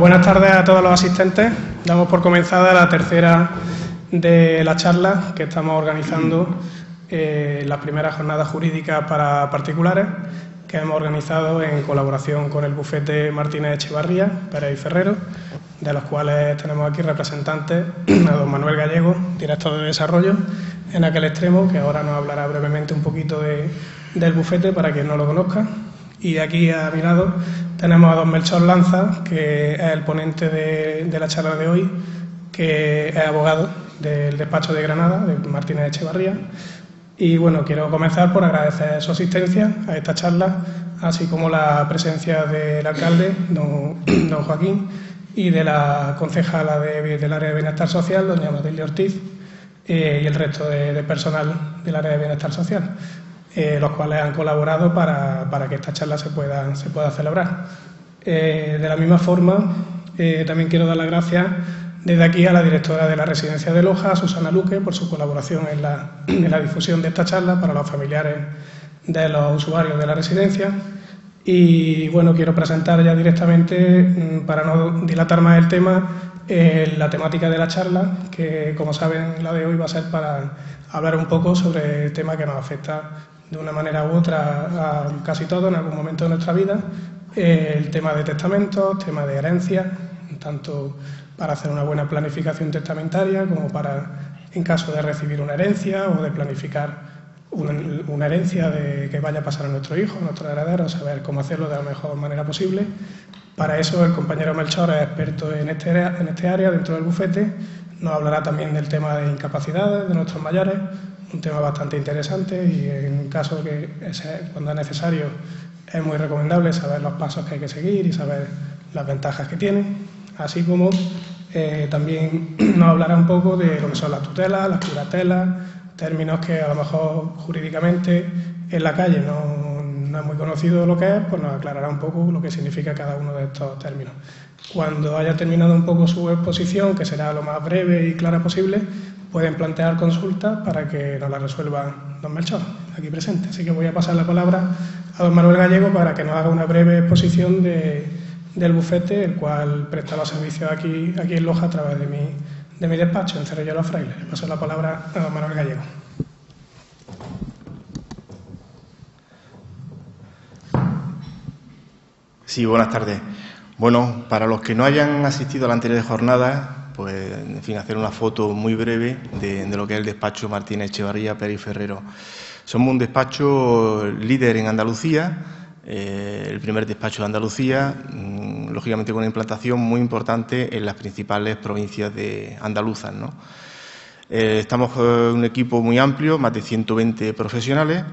Buenas tardes a todos los asistentes. Damos por comenzada la tercera de las charlas que estamos organizando, las primeras jornadas jurídicas para particulares que hemos organizado en colaboración con el bufete Martínez Echevarría, Pérez y Ferrero, de los cuales tenemos aquí representantes a don Manuel Gallego, director de desarrollo, en aquel extremo, que ahora nos hablará brevemente un poquito del bufete para quien no lo conozca. Y aquí a mi lado tenemos a don Melchor Lanza, que es el ponente de la charla de hoy, que es abogado del despacho de Granada, de Martínez Echevarría. Y bueno, quiero comenzar por agradecer su asistencia a esta charla, así como la presencia del alcalde, don Joaquín, y de la concejala del área de bienestar social, doña Matilde Ortiz, y el resto de personal del área de bienestar social, los cuales han colaborado para que esta charla se pueda celebrar. De la misma forma, también quiero dar las gracias desde aquí a la directora de la residencia de Loja, Susana Luque, por su colaboración en la difusión de esta charla para los familiares de los usuarios de la residencia. Y bueno, quiero presentar ya directamente, para no dilatar más el tema, la temática de la charla, que como saben la de hoy va a ser para hablar un poco sobre el tema que nos afecta de una manera u otra a casi todos en algún momento de nuestra vida, el tema de testamentos, tema de herencia, tanto para hacer una buena planificación testamentaria como para, en caso de recibir una herencia o de planificar una herencia que vaya a pasar a nuestro hijo, a nuestro heredero, saber cómo hacerlo de la mejor manera posible. Para eso el compañero Melchor es experto en este área dentro del bufete. Nos hablará también del tema de incapacidades de nuestros mayores, un tema bastante interesante y en caso que cuando es necesario es muy recomendable saber los pasos que hay que seguir y saber las ventajas que tiene, así como también nos hablará un poco de lo que son las tutelas, las curatelas, términos que a lo mejor jurídicamente en la calle no es muy conocido lo que es, pues nos aclarará un poco lo que significa cada uno de estos términos. Cuando haya terminado un poco su exposición, que será lo más breve y clara posible, pueden plantear consultas para que nos la resuelva don Melchor, aquí presente. Así que voy a pasar la palabra a don Manuel Gallego para que nos haga una breve exposición del bufete, el cual presta los servicios aquí en Loja a través de mi despacho, en Cerrillo de los Frailes. Le paso la palabra a don Manuel Gallego. Sí, buenas tardes. Bueno, para los que no hayan asistido a la anterior jornada, pues, en fin, hacer una foto muy breve de lo que es el despacho Martínez Echevarría, Pérez y Ferrero. Somos un despacho líder en Andalucía, el primer despacho de Andalucía, lógicamente con una implantación muy importante en las principales provincias andaluzas, ¿no? Estamos un equipo muy amplio, más de 120 profesionales.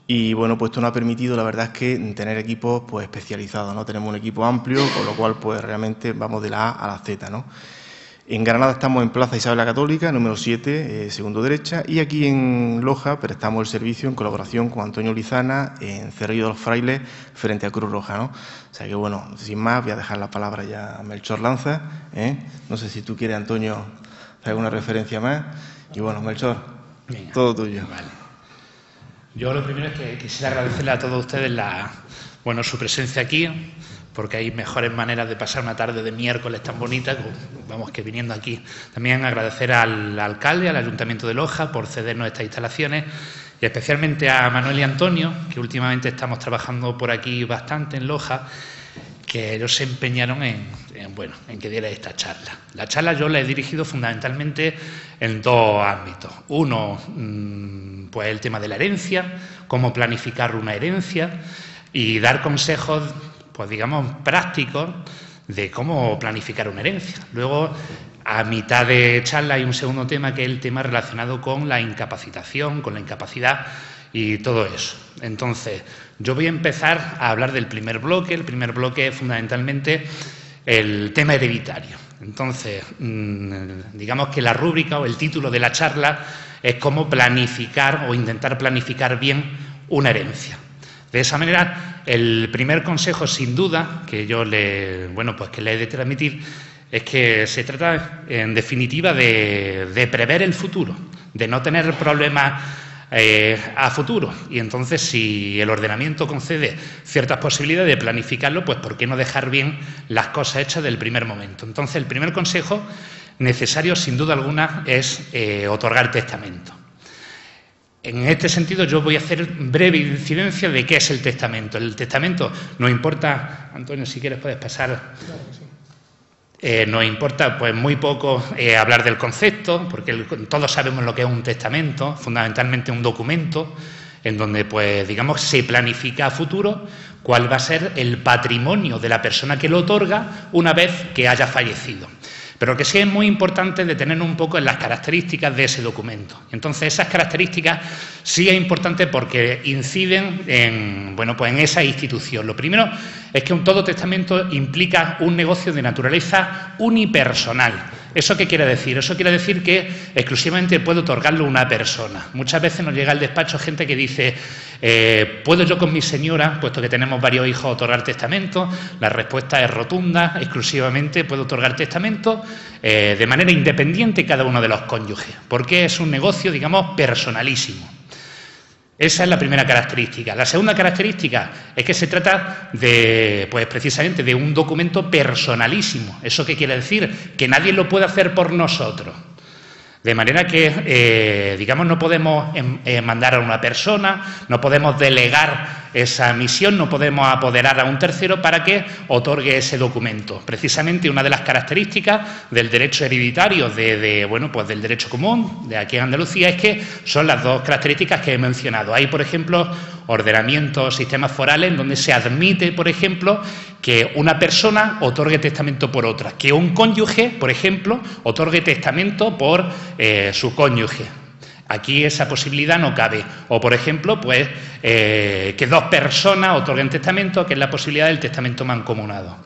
Y bueno, pues esto nos ha permitido, la verdad es que tener equipos pues especializados, ¿no? Tenemos un equipo amplio, con lo cual pues realmente vamos de la A a la Z, ¿no? En Granada estamos en Plaza Isabel la Católica, número 7, segundo derecha, y aquí en Loja prestamos el servicio en colaboración con Antonio Lizana en Cerrillo de los Frailes, frente a Cruz Roja, ¿no? O sea que bueno, sin más, voy a dejar la palabra ya a Melchor Lanza, ¿eh? No sé si tú quieres, Antonio, hacer alguna referencia más. Y bueno, Melchor, venga, todo tuyo. Vale. Yo lo primero es que quisiera agradecerle a todos ustedes su presencia aquí, porque hay mejores maneras de pasar una tarde de miércoles tan bonita, que viniendo aquí. También agradecer al alcalde, al Ayuntamiento de Loja, por cedernos estas instalaciones, y especialmente a Manuel y Antonio, que últimamente estamos trabajando por aquí bastante en Loja, que ellos se empeñaron en que diera esta charla. La charla yo la he dirigido fundamentalmente en dos ámbitos. Uno, pues el tema de la herencia, cómo planificar una herencia y dar consejos, pues digamos, prácticos de cómo planificar una herencia. Luego, a mitad de charla hay un segundo tema, que es el tema relacionado con la incapacitación, con la incapacidad y todo eso. Entonces, yo voy a empezar a hablar del primer bloque. El primer bloque es fundamentalmente el tema hereditario. Entonces, digamos que la rúbrica o el título de la charla es cómo planificar o intentar planificar bien una herencia. De esa manera, el primer consejo, sin duda, que yo le he de transmitir, es que se trata, en definitiva, de prever el futuro, de no tener problemas a futuro. Y entonces, si el ordenamiento concede ciertas posibilidades de planificarlo, pues ¿por qué no dejar bien las cosas hechas del primer momento? Entonces, el primer consejo necesario, sin duda alguna, es otorgar testamento. En este sentido, yo voy a hacer breve incidencia de qué es el testamento. El testamento nos importa, Antonio, si quieres puedes pasar. Claro que sí. Nos importa pues muy poco hablar del concepto, porque todos sabemos lo que es un testamento, fundamentalmente un documento en donde pues digamos se planifica a futuro cuál va a ser el patrimonio de la persona que lo otorga una vez que haya fallecido. Pero lo que sí es muy importante detenernos un poco en las características de ese documento. Entonces, esas características sí es importante porque inciden en, bueno, pues en esa institución. Lo primero es que todo testamento implica un negocio de naturaleza unipersonal. ¿Eso qué quiere decir? Eso quiere decir que exclusivamente puede otorgarlo una persona. Muchas veces nos llega al despacho gente que dice, ¿puedo yo con mi señora, puesto que tenemos varios hijos, otorgar testamento? La respuesta es rotunda, exclusivamente puede otorgar testamento de manera independiente cada uno de los cónyuges, porque es un negocio, digamos, personalísimo. Esa es la primera característica. La segunda característica es que se trata de, pues precisamente, de un documento personalísimo. ¿Eso qué quiere decir? Que nadie lo puede hacer por nosotros. De manera que, digamos, no podemos mandar a una persona, no podemos delegar esa misión, no podemos apoderar a un tercero para que otorgue ese documento. Precisamente una de las características del derecho hereditario, bueno, pues del derecho común de aquí en Andalucía, es que son las dos características que he mencionado. Hay, por ejemplo, ordenamientos, sistemas forales, en donde se admite, por ejemplo, que una persona otorgue testamento por otra, que un cónyuge, por ejemplo, otorgue testamento por su cónyuge. Aquí esa posibilidad no cabe. O, por ejemplo, pues que dos personas otorguen testamento, que es la posibilidad del testamento mancomunado.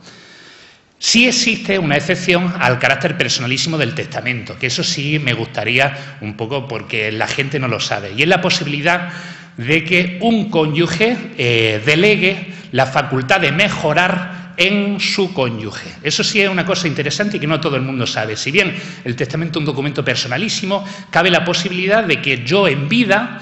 Sí existe una excepción al carácter personalísimo del testamento, que eso sí me gustaría un poco porque la gente no lo sabe, y es la posibilidad de que un cónyuge delegue la facultad de mejorar en su cónyuge. Eso sí es una cosa interesante y que no todo el mundo sabe. Si bien el testamento es un documento personalísimo, cabe la posibilidad de que yo en vida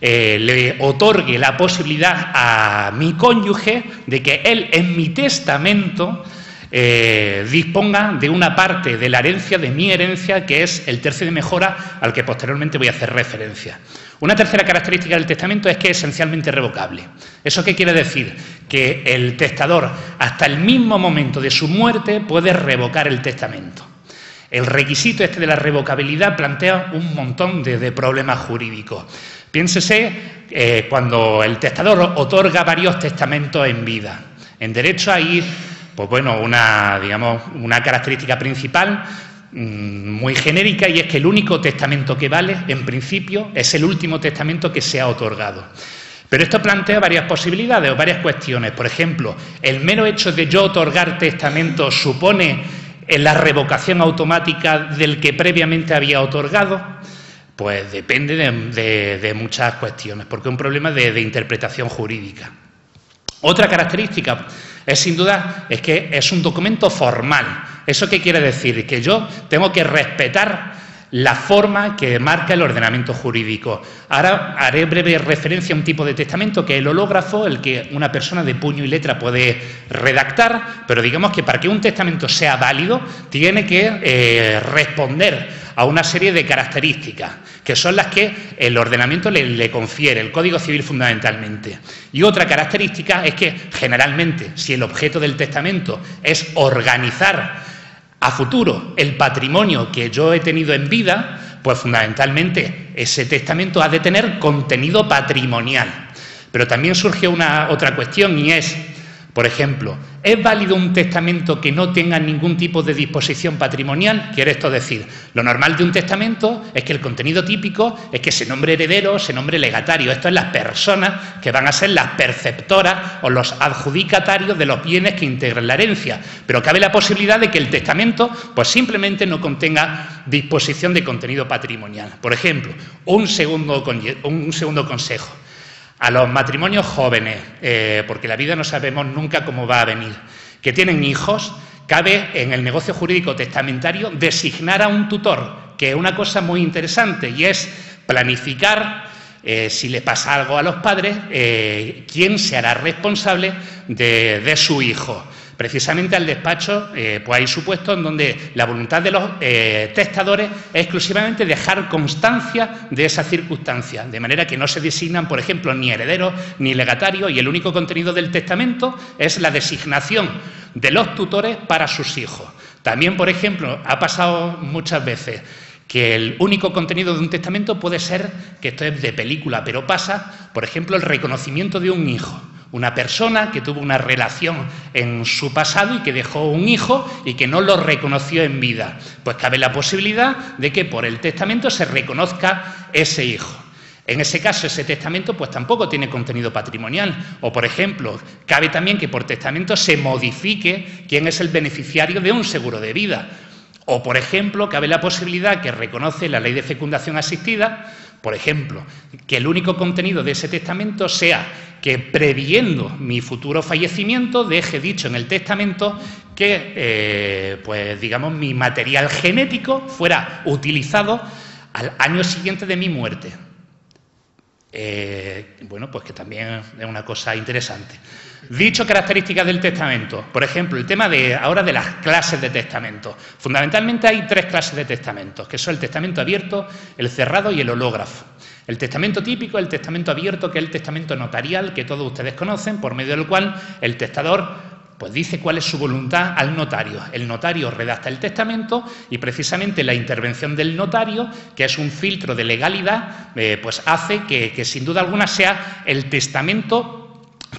le otorgue la posibilidad a mi cónyuge de que él en mi testamento disponga de una parte de la herencia, de mi herencia, que es el tercio de mejora al que posteriormente voy a hacer referencia. Una tercera característica del testamento es que es esencialmente revocable. ¿Eso qué quiere decir? Que el testador, hasta el mismo momento de su muerte, puede revocar el testamento. El requisito este de la revocabilidad plantea un montón de problemas jurídicos. Piénsese cuando el testador otorga varios testamentos en vida. En derecho hay, pues bueno, una característica principal muy genérica, y es que el único testamento que vale, en principio, es el último testamento que se ha otorgado. Pero esto plantea varias posibilidades o varias cuestiones. Por ejemplo, ¿el mero hecho de yo otorgar testamento supone la revocación automática del que previamente había otorgado? Pues depende de muchas cuestiones, porque es un problema de interpretación jurídica. Otra característica es, sin duda, es que es un documento formal. ¿Eso qué quiere decir? Que yo tengo que respetar la forma que marca el ordenamiento jurídico. Ahora haré breve referencia a un tipo de testamento que es el hológrafo, el que una persona de puño y letra puede redactar, pero digamos que para que un testamento sea válido tiene que responder a una serie de características, que son las que el ordenamiento le confiere, el Código Civil fundamentalmente. Y otra característica es que, generalmente, si el objeto del testamento es organizar a futuro el patrimonio que yo he tenido en vida, pues fundamentalmente ese testamento ha de tener contenido patrimonial. Pero también surge otra cuestión, y es, por ejemplo, ¿es válido un testamento que no tenga ningún tipo de disposición patrimonial? Quiere esto decir, lo normal de un testamento es que el contenido típico es que se nombre heredero, se nombre legatario. Esto es las personas que van a ser las perceptoras o los adjudicatarios de los bienes que integran la herencia. Pero cabe la posibilidad de que el testamento pues simplemente no contenga disposición de contenido patrimonial. Por ejemplo, un segundo consejo. A los matrimonios jóvenes, porque la vida no sabemos nunca cómo va a venir, que tienen hijos, cabe en el negocio jurídico testamentario designar a un tutor, que es una cosa muy interesante, y es planificar si le pasa algo a los padres, ¿quién se hará responsable de su hijo? Precisamente al despacho pues hay supuestos en donde la voluntad de los testadores es exclusivamente dejar constancia de esa circunstancia, de manera que no se designan, por ejemplo, ni herederos ni legatarios, y el único contenido del testamento es la designación de los tutores para sus hijos. También, por ejemplo, ha pasado muchas veces que el único contenido de un testamento puede ser, que esto es de película, pero pasa, por ejemplo, el reconocimiento de un hijo. Una persona que tuvo una relación en su pasado y que dejó un hijo y que no lo reconoció en vida. Pues cabe la posibilidad de que por el testamento se reconozca ese hijo. En ese caso, ese testamento pues tampoco tiene contenido patrimonial. O, por ejemplo, cabe también que por testamento se modifique quién es el beneficiario de un seguro de vida. O, por ejemplo, cabe la posibilidad que reconoce la ley de fecundación asistida, por ejemplo, que el único contenido de ese testamento sea que, previendo mi futuro fallecimiento, deje dicho en el testamento que, pues digamos, mi material genético fuera utilizado al año siguiente de mi muerte. Bueno, pues que también es una cosa interesante. Dicho características del testamento, por ejemplo, el tema ahora de las clases de testamento. Fundamentalmente hay 3 clases de testamentos, que son el testamento abierto, el cerrado y el hológrafo. El testamento típico es el testamento abierto, que es el testamento notarial, que todos ustedes conocen, por medio del cual el testador pues dice cuál es su voluntad al notario. El notario redacta el testamento y precisamente la intervención del notario, que es un filtro de legalidad, pues hace que sin duda alguna sea el testamento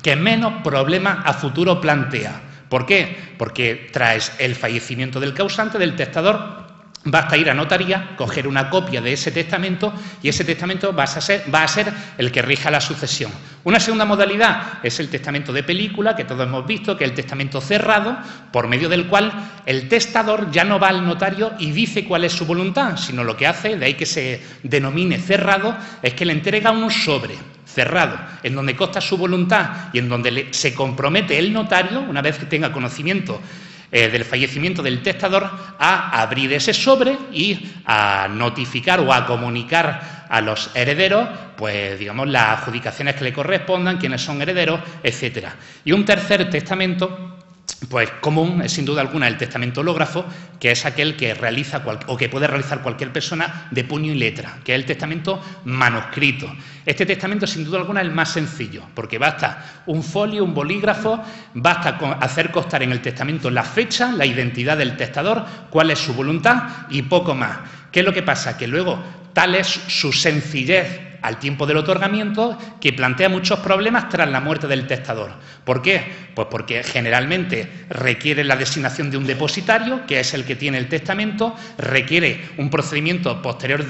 que menos problemas a futuro plantea. ¿Por qué? Porque tras el fallecimiento del causante, del testador, basta ir a notaría, coger una copia de ese testamento y ese testamento va a ser el que rija la sucesión. Una segunda modalidad es el testamento de película, que todos hemos visto, que es el testamento cerrado, por medio del cual el testador ya no va al notario y dice cuál es su voluntad, sino lo que hace, de ahí que se denomine cerrado, es que le entrega un sobre cerrado, en donde consta su voluntad y en donde se compromete el notario, una vez que tenga conocimiento del fallecimiento del testador, a abrir ese sobre y a notificar o a comunicar a los herederos, pues digamos, las adjudicaciones que le correspondan, quiénes son herederos, etcétera. Y un tercer testamento, pues común, es sin duda alguna el testamento hológrafo, que es aquel que realiza o que puede realizar cualquier persona de puño y letra, que es el testamento manuscrito. Este testamento, sin duda alguna, es el más sencillo, porque basta un folio, un bolígrafo, basta con hacer constar en el testamento la fecha, la identidad del testador, cuál es su voluntad y poco más. ¿Qué es lo que pasa? Que luego tal es su sencillez al tiempo del otorgamiento, que plantea muchos problemas tras la muerte del testador. ¿Por qué? Pues porque generalmente requiere la designación de un depositario, que es el que tiene el testamento, requiere un procedimiento posterior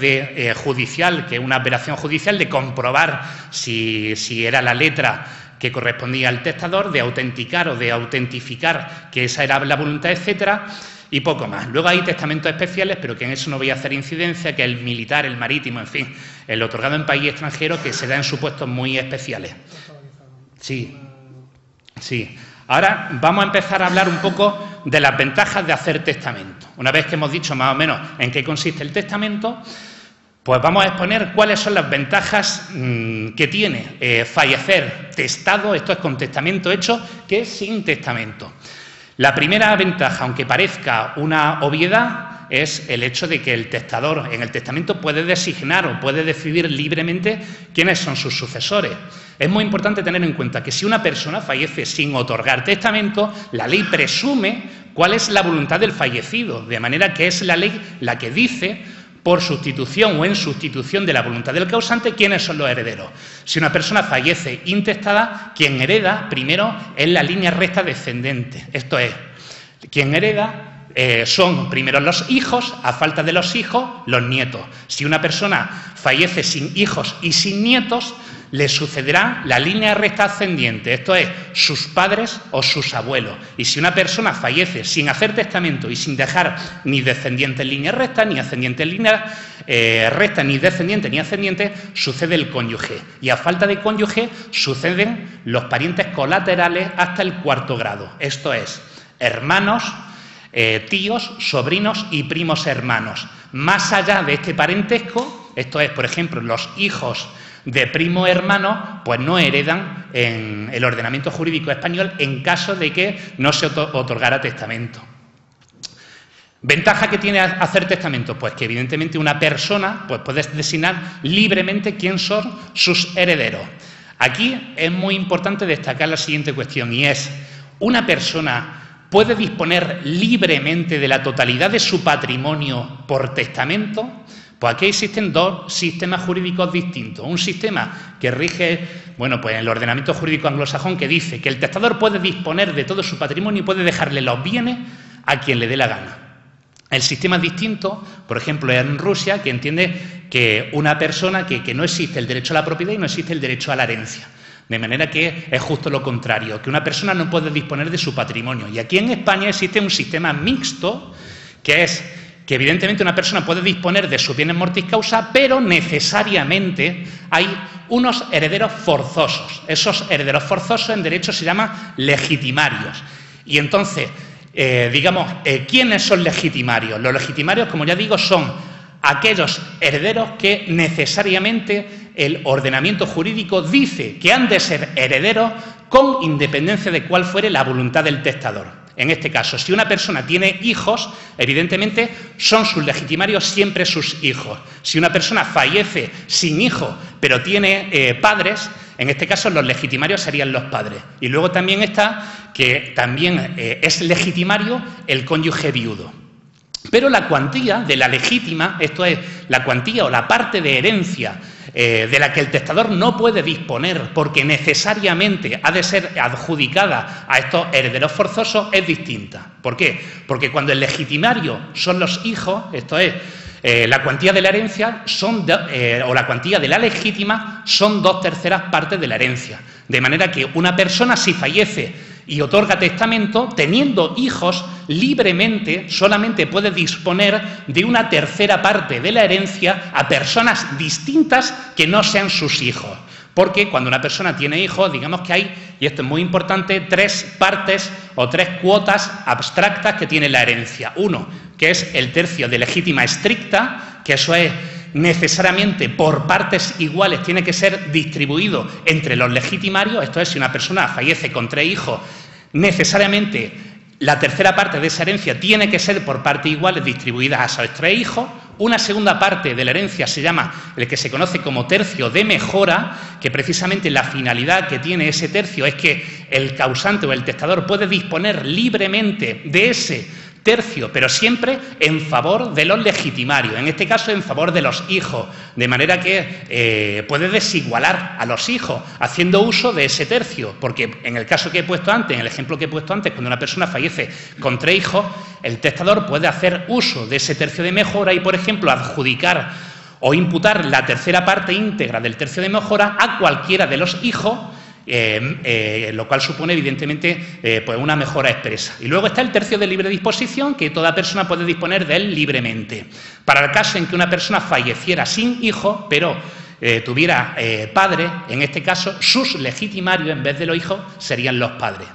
judicial, que es una operación judicial, de comprobar si era la letra que correspondía al testador, de autenticar o de autentificar que esa era la voluntad, etcétera, y poco más. Luego hay testamentos especiales, pero que en eso no voy a hacer incidencia, que el militar, el marítimo, en fin, el otorgado en país extranjero, que se da en supuestos muy especiales. Sí, sí. Ahora vamos a empezar a hablar un poco de las ventajas de hacer testamento. Una vez que hemos dicho más o menos en qué consiste el testamento, pues vamos a exponer cuáles son las ventajas que tiene fallecer testado, esto es con testamento hecho, que sin testamento. La primera ventaja, aunque parezca una obviedad, es el hecho de que el testador en el testamento puede designar o puede decidir libremente quiénes son sus sucesores. Es muy importante tener en cuenta que si una persona fallece sin otorgar testamento, la ley presume cuál es la voluntad del fallecido, de manera que es la ley la que dice, por sustitución o en sustitución de la voluntad del causante, quiénes son los herederos. Si una persona fallece intestada, quien hereda primero es la línea recta descendente. Esto es, quien hereda son primero los hijos, a falta de los hijos, los nietos. Si una persona fallece sin hijos y sin nietos, le sucederá la línea recta ascendiente, esto es, sus padres o sus abuelos. Y si una persona fallece sin hacer testamento y sin dejar ni descendiente en línea recta, ni ascendiente en línea recta, ni descendiente ni ascendiente, sucede el cónyuge. Y a falta de cónyuge suceden los parientes colaterales hasta el 4º grado, esto es, hermanos, tíos, sobrinos y primos hermanos. Más allá de este parentesco, esto es, por ejemplo, los hijos de primo hermano, pues no heredan en el ordenamiento jurídico español en caso de que no se otorgara testamento. ¿Ventaja que tiene hacer testamento? Pues que evidentemente una persona pues puede designar libremente quién son sus herederos. Aquí es muy importante destacar la siguiente cuestión, y es: ¿una persona puede disponer libremente de la totalidad de su patrimonio por testamento? Pues aquí existen dos sistemas jurídicos distintos. Un sistema que rige, bueno, pues el ordenamiento jurídico anglosajón, que dice que el testador puede disponer de todo su patrimonio y puede dejarle los bienes a quien le dé la gana. El sistema es distinto, por ejemplo, en Rusia, que entiende que una persona que no existe el derecho a la propiedad y no existe el derecho a la herencia. De manera que es justo lo contrario, que una persona no puede disponer de su patrimonio. Y aquí en España existe un sistema mixto, que es que evidentemente una persona puede disponer de sus bienes mortis causa, pero necesariamente hay unos herederos forzosos. Esos herederos forzosos en derecho se llaman legitimarios. Y entonces, ¿quiénes son legitimarios? Los legitimarios, como ya digo, son aquellos herederos que necesariamente el ordenamiento jurídico dice que han de ser herederos con independencia de cuál fuere la voluntad del testador. En este caso, si una persona tiene hijos, evidentemente son sus legitimarios siempre sus hijos. Si una persona fallece sin hijos, pero tiene padres, en este caso los legitimarios serían los padres. Y luego también está que también es legitimario el cónyuge viudo. Pero la cuantía de la legítima, esto es, la cuantía o la parte de herencia de la que el testador no puede disponer porque necesariamente ha de ser adjudicada a estos herederos forzosos, es distinta. ¿Por qué? Porque cuando el legitimario son los hijos, esto es, la cuantía de la herencia o la cuantía de la legítima son 2/3 partes de la herencia. De manera que una persona, si fallece y otorga testamento, teniendo hijos, libremente solamente puede disponer de 1/3 parte de la herencia a personas distintas que no sean sus hijos. Porque cuando una persona tiene hijos, digamos que hay, y esto es muy importante, 3 partes o 3 cuotas abstractas que tiene la herencia. Uno, que es el tercio de legítima estricta, que eso es necesariamente por partes iguales, tiene que ser distribuido entre los legitimarios. Esto es, si una persona fallece con 3 hijos, necesariamente la 1/3 parte de esa herencia tiene que ser por partes iguales distribuidas a esos 3 hijos. Una segunda parte de la herencia se llama el que se conoce como tercio de mejora, que precisamente la finalidad que tiene ese tercio es que el causante o el testador puede disponer libremente de ese tercio, pero siempre en favor de los legitimarios, en este caso en favor de los hijos, de manera que puede desigualar a los hijos haciendo uso de ese tercio, porque en el caso que he puesto antes, en el ejemplo que he puesto antes, cuando una persona fallece con 3 hijos, el testador puede hacer uso de ese tercio de mejora y, por ejemplo, adjudicar o imputar la 1/3 parte íntegra del tercio de mejora a cualquiera de los hijos, lo cual supone evidentemente pues una mejora expresa. Y luego está el tercio de libre disposición, que toda persona puede disponer de él libremente. Para el caso en que una persona falleciera sin hijos, pero tuviera padre, en este caso sus legitimarios en vez de los hijos serían los padres.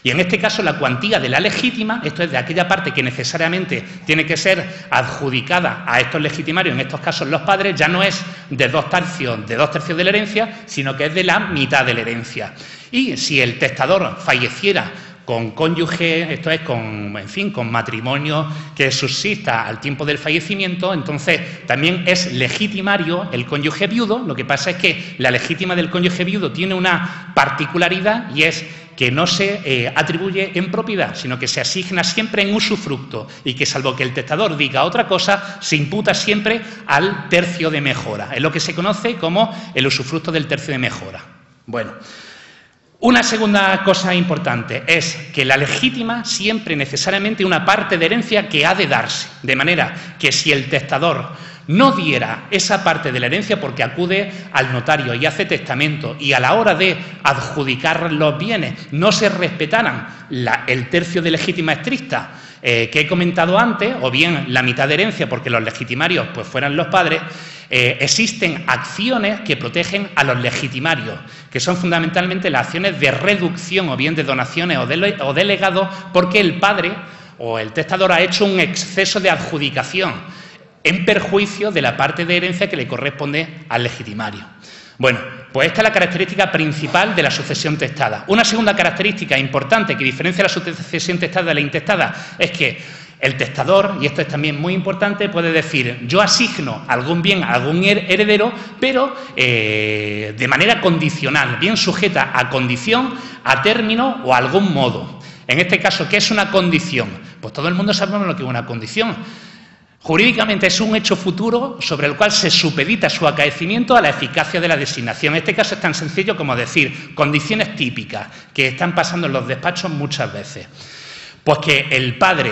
Y en este caso la cuantía de la legítima, esto es de aquella parte que necesariamente tiene que ser adjudicada a estos legitimarios, en estos casos los padres, ya no es de 2/3 de la herencia, sino que es de la mitad de la herencia. Y si el testador falleciera con cónyuge, esto es, con matrimonio que subsista al tiempo del fallecimiento, entonces también es legitimario el cónyuge viudo. Lo que pasa es que la legítima del cónyuge viudo tiene una particularidad, y es que no se atribuye en propiedad, sino que se asigna siempre en usufructo, y que, salvo que el testador diga otra cosa, se imputa siempre al tercio de mejora. Es lo que se conoce como el usufructo del tercio de mejora. Bueno, una segunda cosa importante es que la legítima siempre necesariamente una parte de herencia que ha de darse, de manera que si el testador no diera esa parte de la herencia porque acude al notario y hace testamento, y a la hora de adjudicar los bienes no se respetaran el tercio de legítima estricta que he comentado antes, o bien la mitad de herencia porque los legitimarios pues fueran los padres, existen acciones que protegen a los legitimarios, que son fundamentalmente las acciones de reducción o bien de donaciones o de legados, porque el padre o el testador ha hecho un exceso de adjudicación en perjuicio de la parte de herencia que le corresponde al legitimario. Bueno, pues esta es la característica principal de la sucesión testada. Una segunda característica importante que diferencia la sucesión testada de la intestada es que el testador, y esto es también muy importante, puede decir: yo asigno algún bien a algún heredero, pero de manera condicional, bien sujeta a condición, a término o a algún modo. En este caso, ¿qué es una condición? Pues todo el mundo sabemos lo que es una condición. Jurídicamente es un hecho futuro sobre el cual se supedita su acaecimiento a la eficacia de la designación. En este caso es tan sencillo como decir condiciones típicas que están pasando en los despachos muchas veces. Pues que el padre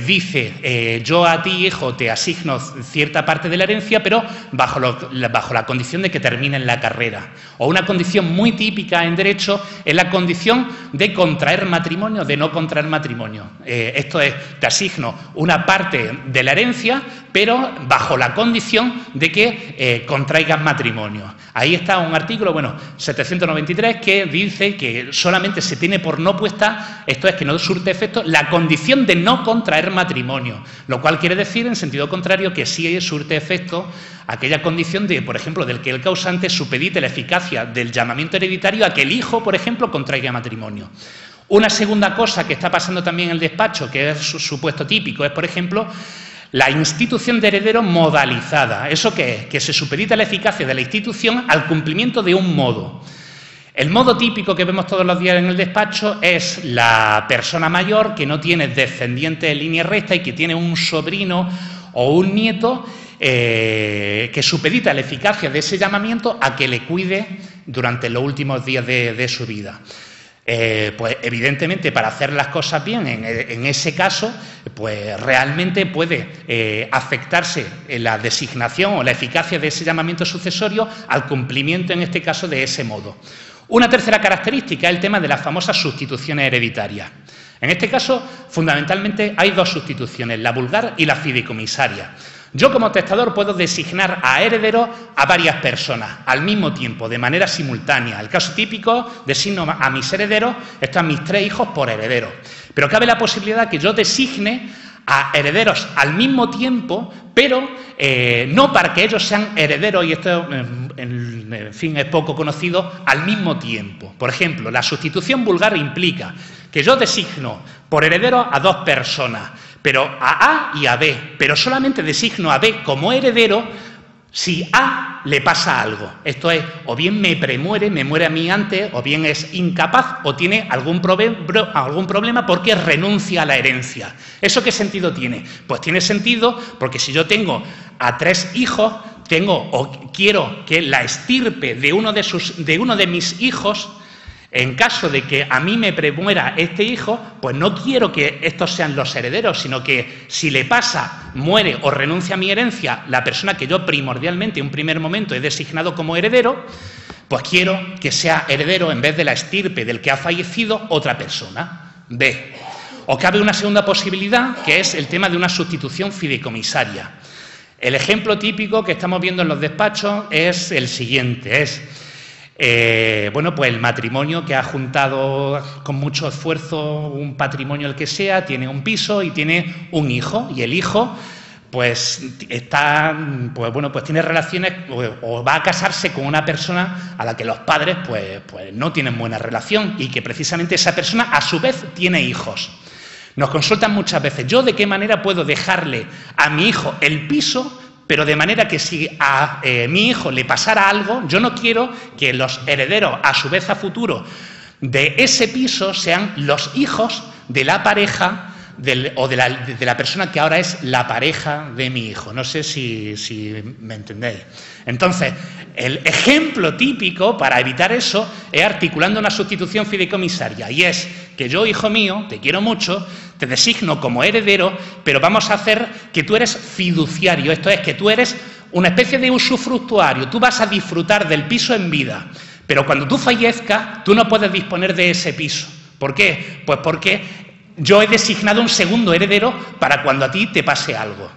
dice: yo a ti, hijo, te asigno cierta parte de la herencia, pero bajo la condición de que termines la carrera. O una condición muy típica en derecho es la condición de contraer matrimonio, de no contraer matrimonio. Esto es: te asigno una parte de la herencia, pero bajo la condición de que contraigas matrimonio. Ahí está un artículo, 793, que dice que solamente se tiene por no puesta, esto es que no surte efecto, la condición de no contraer matrimonio, lo cual quiere decir, en sentido contrario, que sí surte efecto aquella condición de, por ejemplo, del que el causante supedite la eficacia del llamamiento hereditario a que el hijo, por ejemplo, contraiga matrimonio. Una segunda cosa que está pasando también en el despacho, que es su supuesto típico, es, por ejemplo, la institución de heredero modalizada. ¿Eso qué es? Que se supedita la eficacia de la institución al cumplimiento de un modo. El modo típico que vemos todos los días en el despacho es la persona mayor que no tiene descendientes en línea recta y que tiene un sobrino o un nieto que supedita la eficacia de ese llamamiento a que le cuide durante los últimos días de su vida. Pues evidentemente, para hacer las cosas bien en ese caso, pues realmente puede afectarse la designación o la eficacia de ese llamamiento sucesorio al cumplimiento, en este caso, de ese modo. Una tercera característica es el tema de las famosas sustituciones hereditarias. En este caso, fundamentalmente, hay dos sustituciones: la vulgar y la fideicomisaria. Yo, como testador, puedo designar a herederos a varias personas al mismo tiempo, de manera simultánea. El caso típico: designo a mis herederos, esto a mis 3 hijos por herederos. Pero cabe la posibilidad que yo designe a herederos al mismo tiempo, pero no para que ellos sean herederos, y esto, en fin, es poco conocido, al mismo tiempo. Por ejemplo, la sustitución vulgar implica que yo designo por herederos a 2 personas, pero a A y a B, pero solamente designo a B como heredero si A le pasa algo. Esto es, o bien me muere a mí antes, o bien es incapaz o tiene algún problema porque renuncia a la herencia. ¿Eso qué sentido tiene? Pues tiene sentido porque si yo tengo a 3 hijos, quiero que la estirpe de uno de mis hijos, en caso de que a mí me premuera este hijo, pues no quiero que estos sean los herederos, sino que si le pasa, muere o renuncia a mi herencia la persona que yo primordialmente, en un primer momento, he designado como heredero, pues quiero que sea heredero, en vez de la estirpe del que ha fallecido, otra persona. B. O cabe una segunda posibilidad, que es el tema de una sustitución fideicomisaria. El ejemplo típico que estamos viendo en los despachos es el siguiente: es pues el matrimonio que ha juntado con mucho esfuerzo un patrimonio, el que sea, tiene un piso y tiene un hijo, y el hijo pues tiene relaciones o va a casarse con una persona a la que los padres pues no tienen buena relación, y que precisamente esa persona a su vez tiene hijos. Nos consultan muchas veces: ¿yo de qué manera puedo dejarle a mi hijo el piso, pero de manera que si a mi hijo le pasara algo, yo no quiero que los herederos, a su vez a futuro, de ese piso sean los hijos de la pareja de la persona que ahora es la pareja de mi hijo? No sé si me entendéis. Entonces, el ejemplo típico para evitar eso es articulando una sustitución fideicomisaria, y es que yo, hijo mío, te quiero mucho, te designo como heredero, pero vamos a hacer que tú eres fiduciario, esto es, que tú eres una especie de usufructuario, tú vas a disfrutar del piso en vida, pero cuando tú fallezcas, tú no puedes disponer de ese piso. ¿Por qué? Pues porque yo he designado un segundo heredero para cuando a ti te pase algo.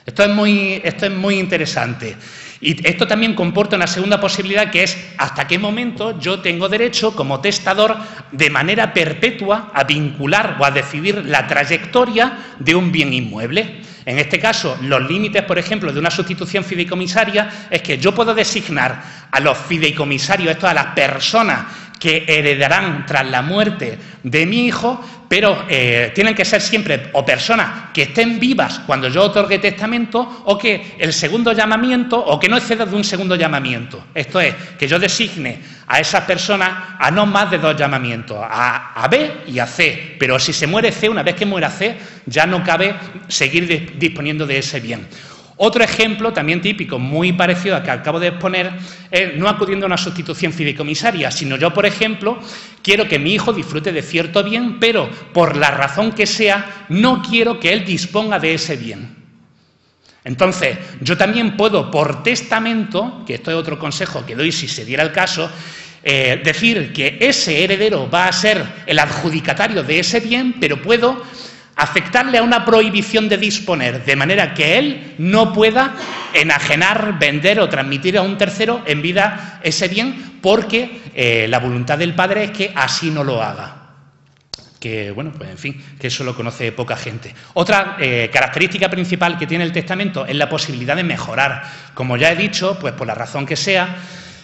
Esto es muy interesante. Y esto también comporta una segunda posibilidad, que es hasta qué momento yo tengo derecho, como testador, de manera perpetua a vincular o a decidir la trayectoria de un bien inmueble. En este caso, los límites, por ejemplo, de una sustitución fideicomisaria es que yo puedo designar a los fideicomisarios, esto a las personas que heredarán tras la muerte de mi hijo, pero tienen que ser siempre o personas que estén vivas cuando yo otorgue testamento, o que el segundo llamamiento, o que no exceda de un segundo llamamiento. Esto es, que yo designe a esas personas a no más de 2 llamamientos, a B y a C, pero si se muere C, una vez que muera C, ya no cabe seguir disponiendo de ese bien. Otro ejemplo, también típico, muy parecido al que acabo de exponer, es no acudiendo a una sustitución fideicomisaria, sino yo, por ejemplo, quiero que mi hijo disfrute de cierto bien, pero por la razón que sea, no quiero que él disponga de ese bien. Entonces, yo también puedo, por testamento, que esto es otro consejo que doy si se diera el caso, decir que ese heredero va a ser el adjudicatario de ese bien, pero puedo afectarle a una prohibición de disponer, de manera que él no pueda enajenar, vender o transmitir a un tercero en vida ese bien, porque la voluntad del padre es que así no lo haga. Que, bueno, pues en fin, que eso lo conoce poca gente. Otra característica principal que tiene el testamento es la posibilidad de mejorar. Como ya he dicho, pues por la razón que sea,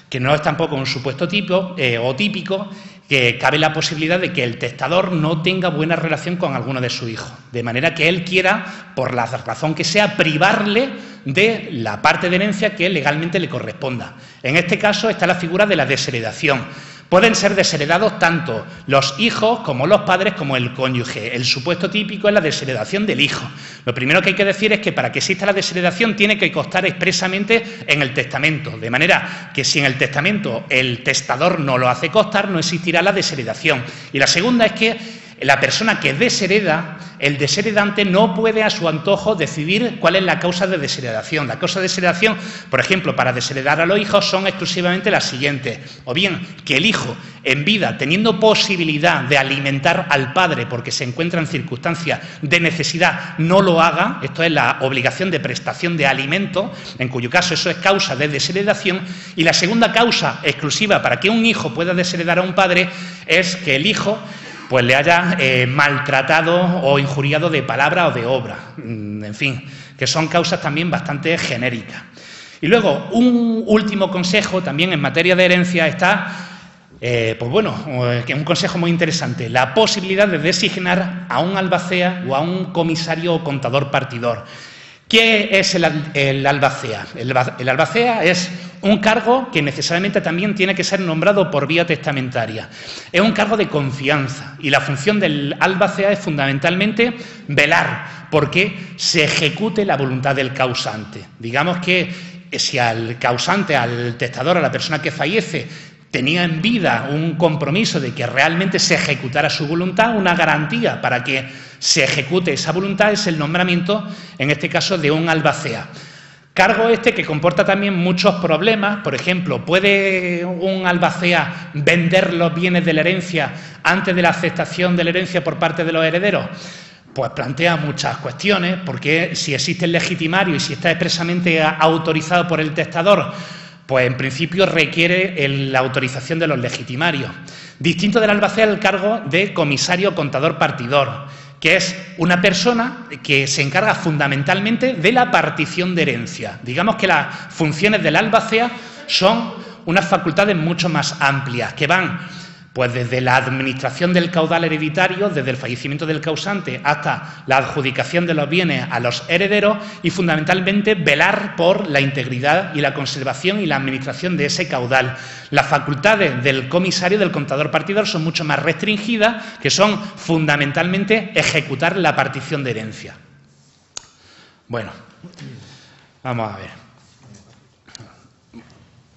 que no es tampoco un supuesto tipo o típico, que cabe la posibilidad de que el testador no tenga buena relación con alguno de sus hijos, de manera que él quiera, por la razón que sea, privarle de la parte de herencia que legalmente le corresponda. En este caso está la figura de la desheredación. Pueden ser desheredados tanto los hijos como los padres como el cónyuge. El supuesto típico es la desheredación del hijo. Lo primero que hay que decir es que para que exista la desheredación tiene que constar expresamente en el testamento, de manera que si en el testamento el testador no lo hace constar, no existirá la desheredación. Y la segunda es que la persona que deshereda, el desheredante no puede a su antojo decidir cuál es la causa de desheredación. La causa de desheredación, por ejemplo, para desheredar a los hijos son exclusivamente las siguientes. O bien, que el hijo en vida, teniendo posibilidad de alimentar al padre porque se encuentra en circunstancias de necesidad, no lo haga. Esto es la obligación de prestación de alimento, en cuyo caso eso es causa de desheredación. Y la segunda causa exclusiva para que un hijo pueda desheredar a un padre es que el hijo pues le haya maltratado o injuriado de palabra o de obra. En fin, que son causas también bastante genéricas. Y luego, un último consejo también en materia de herencia está, pues bueno, un consejo muy interesante, la posibilidad de designar a un albacea o a un comisario o contador partidor. ¿Qué es el albacea? El albacea es un cargo que necesariamente también tiene que ser nombrado por vía testamentaria. Es un cargo de confianza y la función del albacea es fundamentalmente velar porque se ejecute la voluntad del causante. Digamos que si al causante, al testador, a la persona que fallece, tenía en vida un compromiso de que realmente se ejecutara su voluntad, una garantía para que se ejecute esa voluntad es el nombramiento, en este caso, de un albacea. Cargo este que comporta también muchos problemas. Por ejemplo, ¿puede un albacea vender los bienes de la herencia antes de la aceptación de la herencia por parte de los herederos? Pues plantea muchas cuestiones, porque si existe el legitimario y si está expresamente autorizado por el testador, pues en principio requiere la autorización de los legitimarios. Distinto del albacea el cargo de comisario contador partidor, que es una persona que se encarga fundamentalmente de la partición de herencia. Digamos que las funciones del albacea son unas facultades mucho más amplias, que van pues desde la administración del caudal hereditario, desde el fallecimiento del causante hasta la adjudicación de los bienes a los herederos y fundamentalmente velar por la integridad y la conservación y la administración de ese caudal. Las facultades del comisario, del contador partidor, son mucho más restringidas, que son fundamentalmente ejecutar la partición de herencia. Bueno, vamos a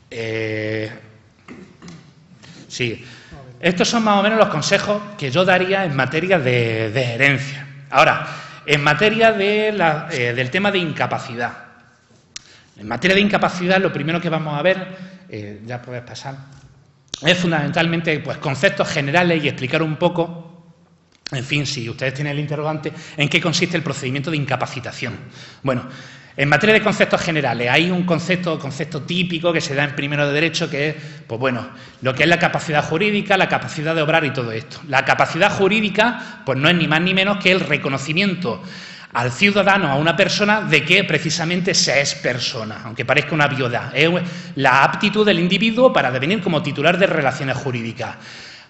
ver. Sí. Estos son más o menos los consejos que yo daría en materia de herencia. Ahora, en materia del tema de incapacidad. En materia de incapacidad, lo primero que vamos a ver, ya puedes pasar, es fundamentalmente pues, conceptos generales y explicar un poco, en fin, si ustedes tienen el interrogante, en qué consiste el procedimiento de incapacitación. Bueno, En materia de conceptos generales, hay un concepto típico que se da en primero de Derecho, que es, pues bueno, lo que es la capacidad jurídica, la capacidad de obrar y todo esto. La capacidad jurídica, pues no es ni más ni menos que el reconocimiento al ciudadano, a una persona, de que precisamente se es persona, aunque parezca una obviedad. Es la aptitud del individuo para devenir como titular de relaciones jurídicas.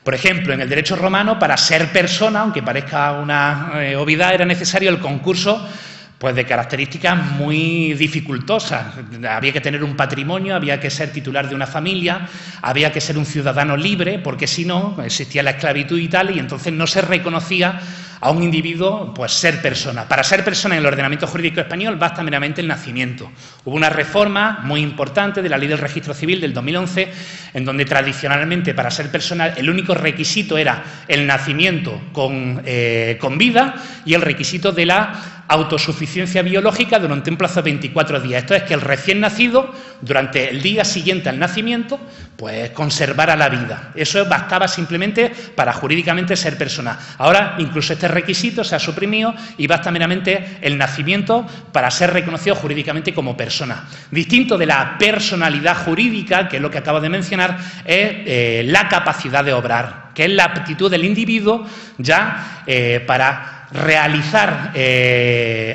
Por ejemplo, en el derecho romano, para ser persona, aunque parezca una obviedad, era necesario el concurso pues de características muy dificultosas. Había que tener un patrimonio, había que ser titular de una familia, había que ser un ciudadano libre, porque si no, existía la esclavitud y tal, y entonces no se reconocía a un individuo pues ser persona. Para ser persona en el ordenamiento jurídico español basta meramente el nacimiento. Hubo una reforma muy importante de la Ley del Registro Civil del 2011, en donde tradicionalmente para ser persona el único requisito era el nacimiento con vida y el requisito de la autosuficiencia biológica durante un plazo de 24 días. Esto es que el recién nacido, durante el día siguiente al nacimiento, pues conservara la vida. Eso bastaba simplemente para jurídicamente ser persona. Ahora incluso este requisito se ha suprimido y basta meramente el nacimiento para ser reconocido jurídicamente como persona. Distinto de la personalidad jurídica, que es lo que acabo de mencionar, es la capacidad de obrar, que es la aptitud del individuo ya para realizar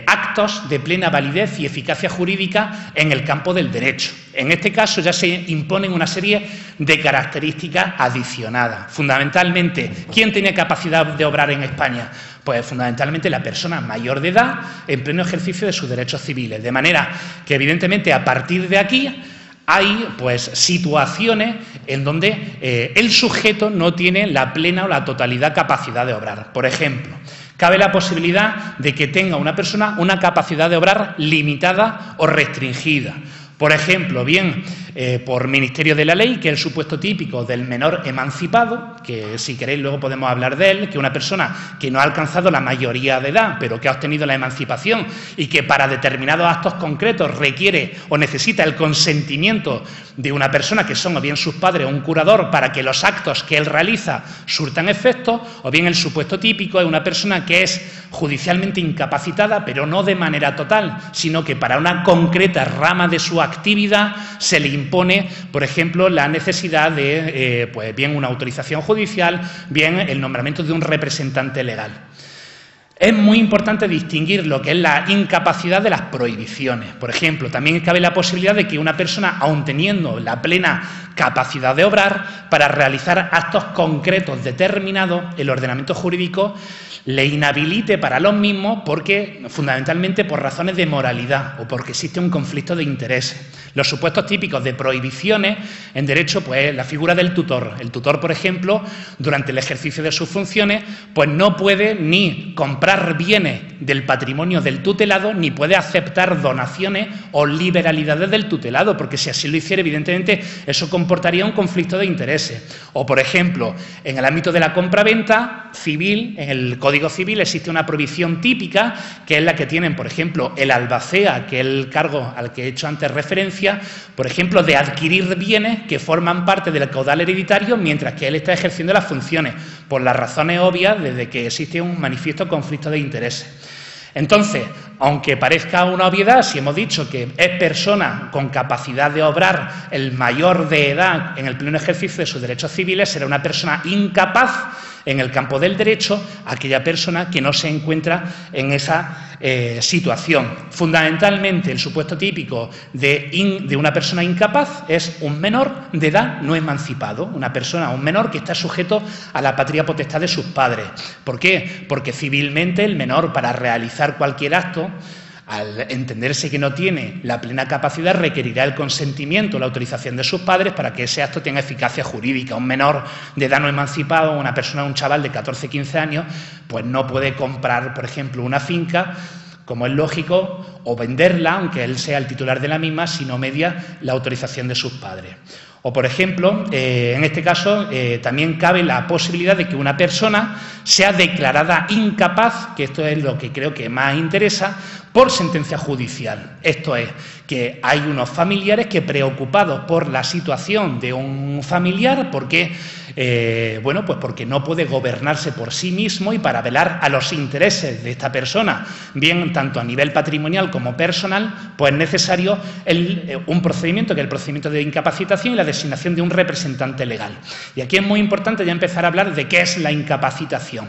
actos de plena validez y eficacia jurídica en el campo del derecho. En este caso ya se imponen una serie de características adicionadas. Fundamentalmente, ¿quién tiene capacidad de obrar en España? Pues fundamentalmente la persona mayor de edad en pleno ejercicio de sus derechos civiles. De manera que evidentemente a partir de aquí hay pues situaciones en donde el sujeto no tiene la plena o la totalidad capacidad de obrar. Por ejemplo, cabe la posibilidad de que tenga una persona una capacidad de obrar limitada o restringida. Por ejemplo, bien por ministerio de la ley, que es el supuesto típico del menor emancipado, que si queréis luego podemos hablar de él, que una persona que no ha alcanzado la mayoría de edad, pero que ha obtenido la emancipación y que para determinados actos concretos requiere o necesita el consentimiento de una persona que son o bien sus padres o un curador para que los actos que él realiza surtan efecto, o bien el supuesto típico es una persona que es judicialmente incapacitada, pero no de manera total, sino que para una concreta rama de su actividad se le impone, por ejemplo, la necesidad de, pues bien una autorización judicial, bien el nombramiento de un representante legal. Es muy importante distinguir lo que es la incapacidad de las prohibiciones. Por ejemplo, también cabe la posibilidad de que una persona, aun teniendo la plena capacidad de obrar, para realizar actos concretos determinados, el ordenamiento jurídico le inhabilite para los mismos porque, fundamentalmente, por razones de moralidad o porque existe un conflicto de intereses. Los supuestos típicos de prohibiciones en derecho, pues la figura del tutor. El tutor, por ejemplo, durante el ejercicio de sus funciones, pues no puede ni comprar bienes del patrimonio del tutelado, ni puede aceptar donaciones o liberalidades del tutelado, porque si así lo hiciera, evidentemente, eso comportaría un conflicto de intereses. O, por ejemplo, en el ámbito de la compraventa civil, en el Código Civil existe una prohibición típica, que es la que tienen, por ejemplo, el albacea, que es el cargo al que he hecho antes referencia, por ejemplo, de adquirir bienes que forman parte del caudal hereditario mientras que él está ejerciendo las funciones, por las razones obvias desde que existe un manifiesto conflicto de intereses. Entonces, aunque parezca una obviedad, si hemos dicho que es persona con capacidad de obrar el mayor de edad en el pleno ejercicio de sus derechos civiles, será una persona incapaz en el campo del derecho, aquella persona que no se encuentra en esa situación. Fundamentalmente, el supuesto típico de una persona incapaz es un menor de edad no emancipado, una persona, un menor que está sujeto a la patria potestad de sus padres. ¿Por qué? Porque civilmente el menor, para realizar cualquier acto, al entenderse que no tiene la plena capacidad, requerirá el consentimiento, la autorización de sus padres para que ese acto tenga eficacia jurídica. Un menor de edad no emancipado, una persona, un chaval de 14, 15 años, pues no puede comprar, por ejemplo, una finca, como es lógico, o venderla, aunque él sea el titular de la misma, si no media la autorización de sus padres. O, por ejemplo, en este caso también cabe la posibilidad de que una persona sea declarada incapaz, que esto es lo que creo que más interesa, por sentencia judicial. Esto es, que hay unos familiares que, preocupados por la situación de un familiar, porque no puede gobernarse por sí mismo, y para velar a los intereses de esta persona, bien tanto a nivel patrimonial como personal, pues es necesario un procedimiento, que es el procedimiento de incapacitación y la designación de un representante legal. Y aquí es muy importante ya empezar a hablar de qué es la incapacitación.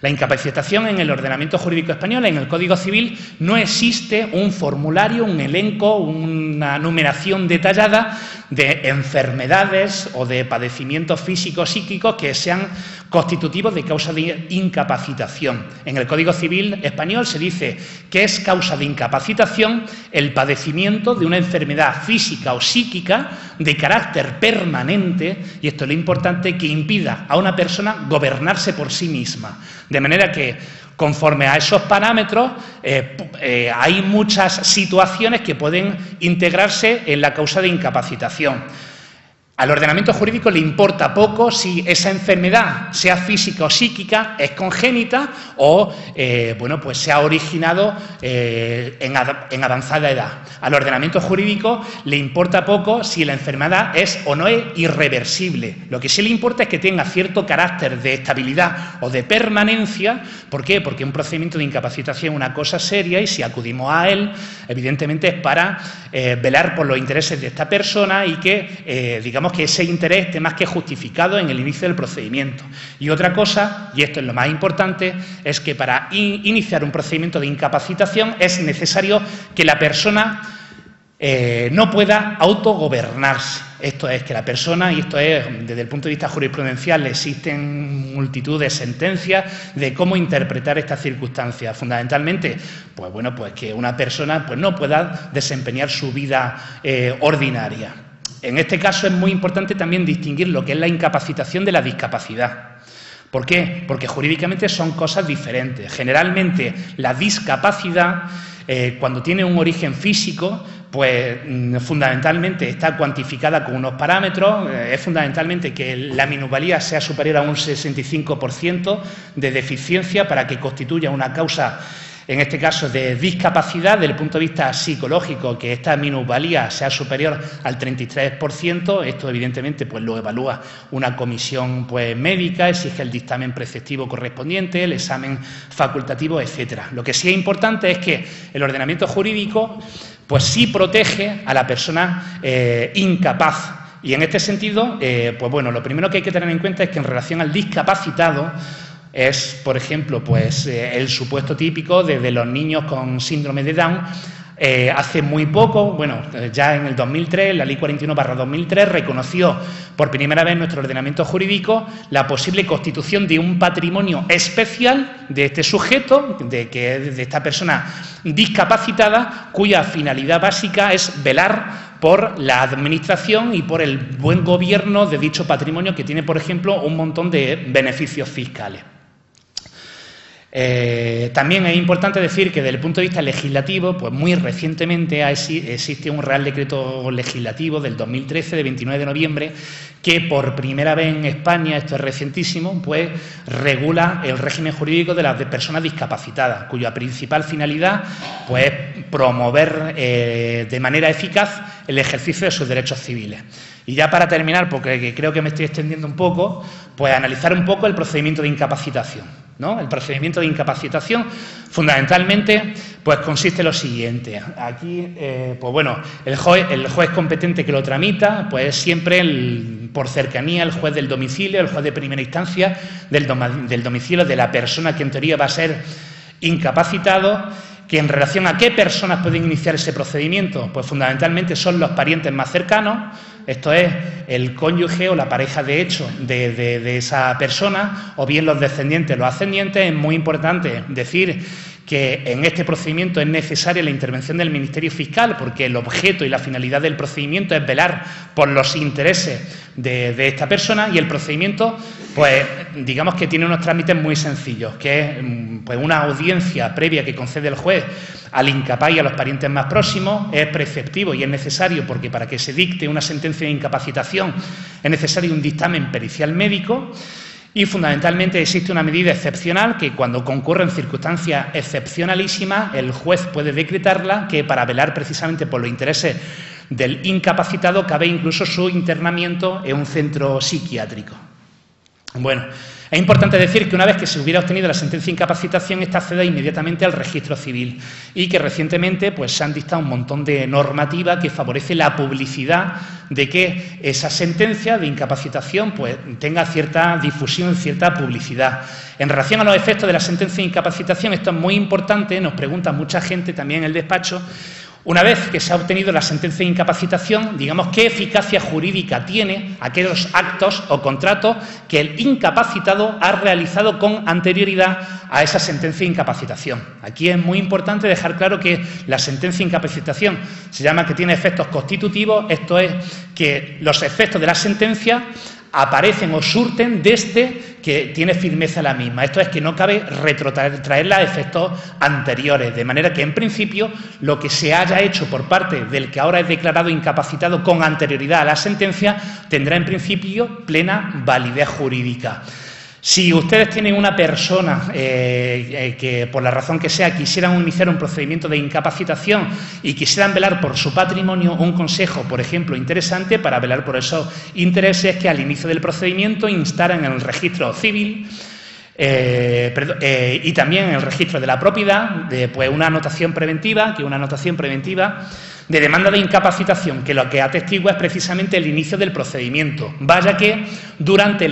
La incapacitación en el ordenamiento jurídico español, en el Código Civil, no existe un formulario, un elenco, una numeración detallada de enfermedades o de padecimientos físicos psíquicos que sean constitutivos de causa de incapacitación. En el Código Civil español se dice que es causa de incapacitación el padecimiento de una enfermedad física o psíquica de carácter permanente, y esto es lo importante, que impida a una persona gobernarse por sí misma. De manera que, conforme a esos parámetros, hay muchas situaciones que pueden integrarse en la causa de incapacitación. Al ordenamiento jurídico le importa poco si esa enfermedad, sea física o psíquica, es congénita o se ha originado en avanzada edad. Al ordenamiento jurídico le importa poco si la enfermedad es o no es irreversible. Lo que sí le importa es que tenga cierto carácter de estabilidad o de permanencia. ¿Por qué? Porque un procedimiento de incapacitación es una cosa seria, y si acudimos a él, evidentemente es para velar por los intereses de esta persona y que, que ese interés esté más que justificado en el inicio del procedimiento. Y otra cosa, y esto es lo más importante, es que para iniciar un procedimiento de incapacitación es necesario que la persona no pueda autogobernarse. Esto es, que la persona, y esto es, desde el punto de vista jurisprudencial, existen multitud de sentencias de cómo interpretar estas circunstancias. Fundamentalmente, pues que una persona no pueda desempeñar su vida ordinaria. En este caso es muy importante también distinguir lo que es la incapacitación de la discapacidad. ¿Por qué? Porque jurídicamente son cosas diferentes. Generalmente la discapacidad, cuando tiene un origen físico, pues fundamentalmente está cuantificada con unos parámetros. Es fundamentalmente que la minusvalía sea superior a un 65% de deficiencia para que constituya una causa, en este caso, de discapacidad. Desde el punto de vista psicológico, que esta minusvalía sea superior al 33%, esto evidentemente pues lo evalúa una comisión médica, exige el dictamen preceptivo correspondiente, el examen facultativo, etcétera. Lo que sí es importante es que el ordenamiento jurídico pues sí protege a la persona incapaz. Y en este sentido, lo primero que hay que tener en cuenta es que en relación al discapacitado, es, por ejemplo, el supuesto típico de los niños con síndrome de Down. Hace muy poco, ya en el 2003, la Ley 41/2003 reconoció por primera vez en nuestro ordenamiento jurídico la posible constitución de un patrimonio especial de este sujeto, de esta persona discapacitada, cuya finalidad básica es velar por la administración y por el buen gobierno de dicho patrimonio, que tiene, por ejemplo, un montón de beneficios fiscales. También es importante decir que desde el punto de vista legislativo, pues muy recientemente existe un Real Decreto Legislativo del 2013, de 29 de noviembre, que por primera vez en España, esto es recientísimo, pues regula el régimen jurídico de las personas discapacitadas, cuya principal finalidad pues es promover de manera eficaz el ejercicio de sus derechos civiles. Y ya para terminar, porque creo que me estoy extendiendo un poco, pues analizar un poco el procedimiento de incapacitación, ¿no? El procedimiento de incapacitación fundamentalmente pues consiste en lo siguiente. Aquí, el juez competente que lo tramita pues es siempre, por cercanía, el juez del domicilio, el juez de primera instancia del domicilio de la persona que en teoría va a ser incapacitado. Que en relación a qué personas pueden iniciar ese procedimiento, pues fundamentalmente son los parientes más cercanos, esto es, el cónyuge o la pareja de hecho de esa persona, o bien los descendientes, los ascendientes. Es muy importante decir que en este procedimiento es necesaria la intervención del Ministerio Fiscal, porque el objeto y la finalidad del procedimiento es velar por los intereses de esta persona, y el procedimiento, pues digamos que tiene unos trámites muy sencillos, que es pues una audiencia previa que concede el juez al incapaz y a los parientes más próximos. Es preceptivo y es necesario porque para que se dicte una sentencia de incapacitación es necesario un dictamen pericial médico. Y fundamentalmente existe una medida excepcional que cuando concurren circunstancias excepcionalísimas el juez puede decretarla, que para velar precisamente por los intereses del incapacitado cabe incluso su internamiento en un centro psiquiátrico. Bueno, es importante decir que una vez que se hubiera obtenido la sentencia de incapacitación, esta accede inmediatamente al registro civil y que recientemente pues, se han dictado un montón de normativa que favorece la publicidad de que esa sentencia de incapacitación pues, tenga cierta difusión, cierta publicidad. En relación a los efectos de la sentencia de incapacitación, esto es muy importante, nos pregunta mucha gente también en el despacho. Una vez que se ha obtenido la sentencia de incapacitación, digamos, ¿qué eficacia jurídica tiene aquellos actos o contratos que el incapacitado ha realizado con anterioridad a esa sentencia de incapacitación? Aquí es muy importante dejar claro que la sentencia de incapacitación se llama que tiene efectos constitutivos, esto es, que los efectos de la sentencia aparecen o surten desde que tiene firmeza la misma. Esto es que no cabe retrotraerla a efectos anteriores, de manera que, en principio, lo que se haya hecho por parte del que ahora es declarado incapacitado con anterioridad a la sentencia tendrá, en principio, plena validez jurídica. Si ustedes tienen una persona que, por la razón que sea, quisieran iniciar un procedimiento de incapacitación y quisieran velar por su patrimonio, un consejo, por ejemplo, interesante para velar por esos intereses que al inicio del procedimiento instaran en el registro civil y también en el registro de la propiedad, pues una anotación preventiva, de demanda de incapacitación, que lo que atestigua es precisamente el inicio del procedimiento. Vaya que durante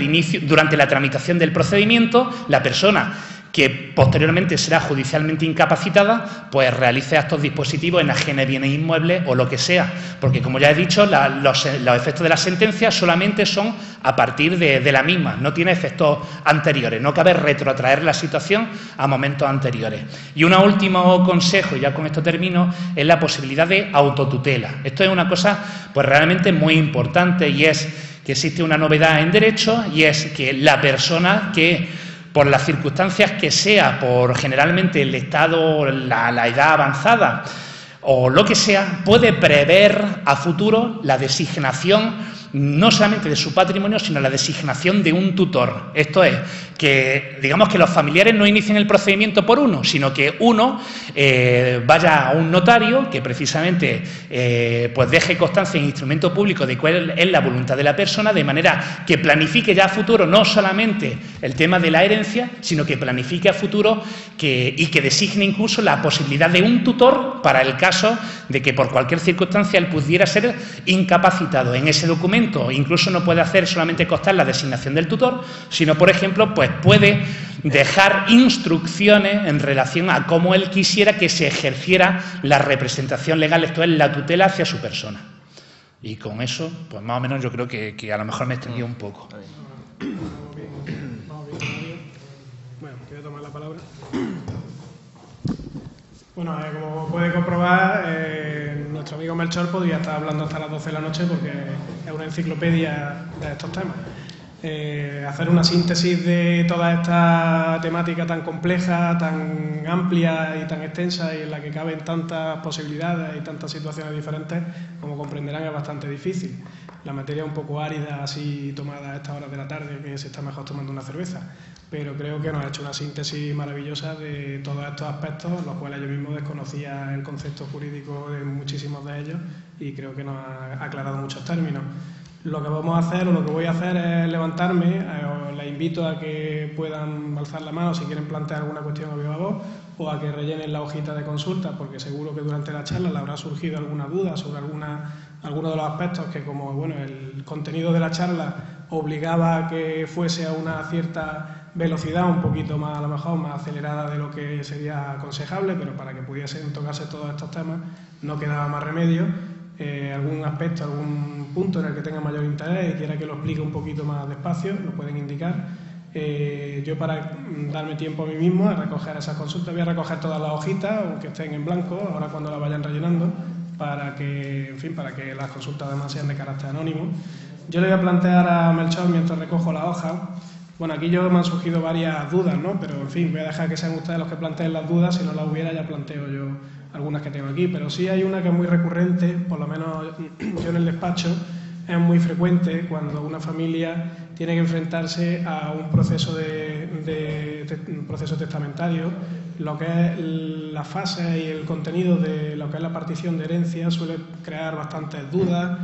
la tramitación del procedimiento, la persona que posteriormente será judicialmente incapacitada, pues realice actos dispositivos, enajene bienes inmuebles o lo que sea, porque como ya he dicho, los efectos de la sentencia solamente son a partir de la misma, no tiene efectos anteriores, no cabe retrotraer la situación a momentos anteriores. Y un último consejo, y ya con esto termino, es la posibilidad de autotutela. Esto es una cosa pues realmente muy importante y es que existe una novedad en derecho y es que la persona que por las circunstancias que sea, por generalmente el estado, la edad avanzada o lo que sea, puede prever a futuro la designación no solamente de su patrimonio, sino la designación de un tutor. Esto es, que digamos que los familiares no inicien el procedimiento por uno, sino que uno vaya a un notario que precisamente pues deje constancia en instrumento público de cuál es la voluntad de la persona, de manera que planifique ya a futuro no solamente el tema de la herencia, sino que planifique a futuro y que designe incluso la posibilidad de un tutor para el caso de que por cualquier circunstancia él pudiera ser incapacitado. En ese documento incluso no puede hacer solamente constar la designación del tutor, sino, por ejemplo, pues puede dejar instrucciones en relación a cómo él quisiera que se ejerciera la representación legal, esto es, la tutela hacia su persona. Y con eso, pues más o menos yo creo que a lo mejor me he extendido un poco. Bueno, quiero tomar la palabra. Bueno, como puede comprobar, nuestro amigo Melchor podría estar hablando hasta las 12 de la noche porque es una enciclopedia de estos temas. Hacer una síntesis de toda esta temática tan compleja, tan amplia y tan extensa y en la que caben tantas posibilidades y tantas situaciones diferentes, como comprenderán, es bastante difícil. La materia es un poco árida, así tomada a estas horas de la tarde, que se está mejor tomando una cerveza. Pero creo que nos ha hecho una síntesis maravillosa de todos estos aspectos, los cuales yo mismo desconocía el concepto jurídico de muchísimos de ellos y creo que nos ha aclarado muchos términos. Lo que vamos a hacer, o lo que voy a hacer es levantarme, os les invito a que puedan alzar la mano si quieren plantear alguna cuestión a viva voz o a que rellenen la hojita de consulta, porque seguro que durante la charla les habrá surgido alguna duda sobre alguno de los aspectos que, como bueno, el contenido de la charla obligaba a que fuese a una cierta velocidad, un poquito más, a lo mejor, más acelerada de lo que sería aconsejable, pero para que pudiesen tocarse todos estos temas no quedaba más remedio. Algún aspecto, algún punto en el que tenga mayor interés y quiera que lo explique un poquito más despacio, lo pueden indicar. Yo, para darme tiempo a mí mismo a recoger esas consultas, voy a recoger todas las hojitas, aunque estén en blanco, ahora cuando las vayan rellenando, para que las consultas además sean de carácter anónimo. Yo le voy a plantear a Melchor, mientras recojo la hoja, bueno, aquí me han surgido varias dudas, ¿no? Pero, en fin, voy a dejar que sean ustedes los que planteen las dudas, si no las hubiera ya planteo yo algunas que tengo aquí, pero sí hay una que es muy recurrente, por lo menos yo en el despacho, es muy frecuente cuando una familia tiene que enfrentarse a un proceso proceso testamentario. Lo que es la fase y el contenido de lo que es la partición de herencia suele crear bastantes dudas,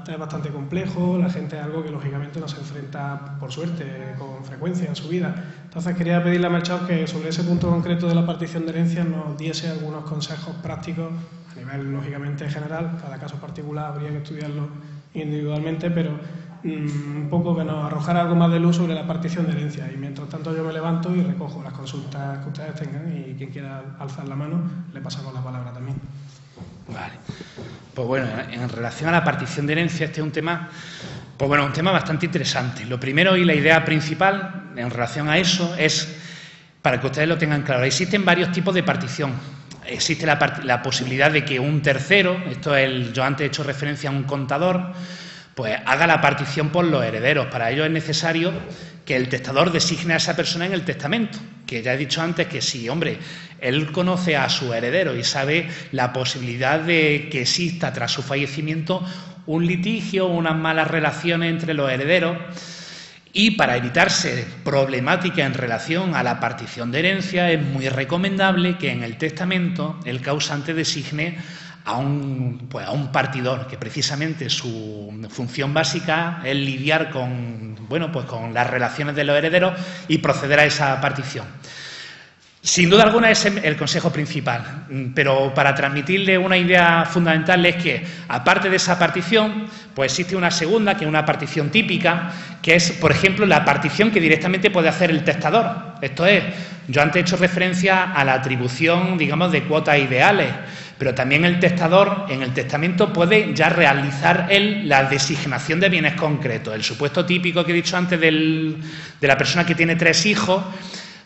es bastante complejo, la gente es algo que lógicamente no se enfrenta, por suerte, con frecuencia en su vida. Entonces quería pedirle a Melchor que sobre ese punto concreto de la partición de herencia nos diese algunos consejos prácticos a nivel lógicamente general, cada caso particular habría que estudiarlo individualmente, pero un poco que nos arrojara algo más de luz sobre la partición de herencia. Y mientras tanto yo me levanto y recojo las consultas que ustedes tengan y quien quiera alzar la mano le pasamos la palabra también. Vale. Pues bueno, en relación a la partición de herencia, este es un tema, pues bueno, un tema bastante interesante. Lo primero y la idea principal en relación a eso es, para que ustedes lo tengan claro, existen varios tipos de partición. Existe la posibilidad de que un tercero, yo antes he hecho referencia a un contador, pues haga la partición por los herederos. Para ello es necesario que el testador designe a esa persona en el testamento, que ya he dicho antes que sí, hombre, él conoce a su heredero y sabe la posibilidad de que exista tras su fallecimiento un litigio, unas malas relaciones entre los herederos, y para evitarse problemática en relación a la partición de herencia es muy recomendable que en el testamento el causante designe a un partidor, que precisamente su función básica es lidiar con las relaciones de los herederos y proceder a esa partición. Sin duda alguna es el consejo principal, pero para transmitirle una idea fundamental es que, aparte de esa partición, pues existe una segunda, que es una partición típica, que es, por ejemplo, la partición que directamente puede hacer el testador. Esto es, yo antes he hecho referencia a la atribución, digamos, de cuotas ideales, pero también el testador en el testamento puede ya realizar él la designación de bienes concretos. El supuesto típico que he dicho antes de la persona que tiene 3 hijos,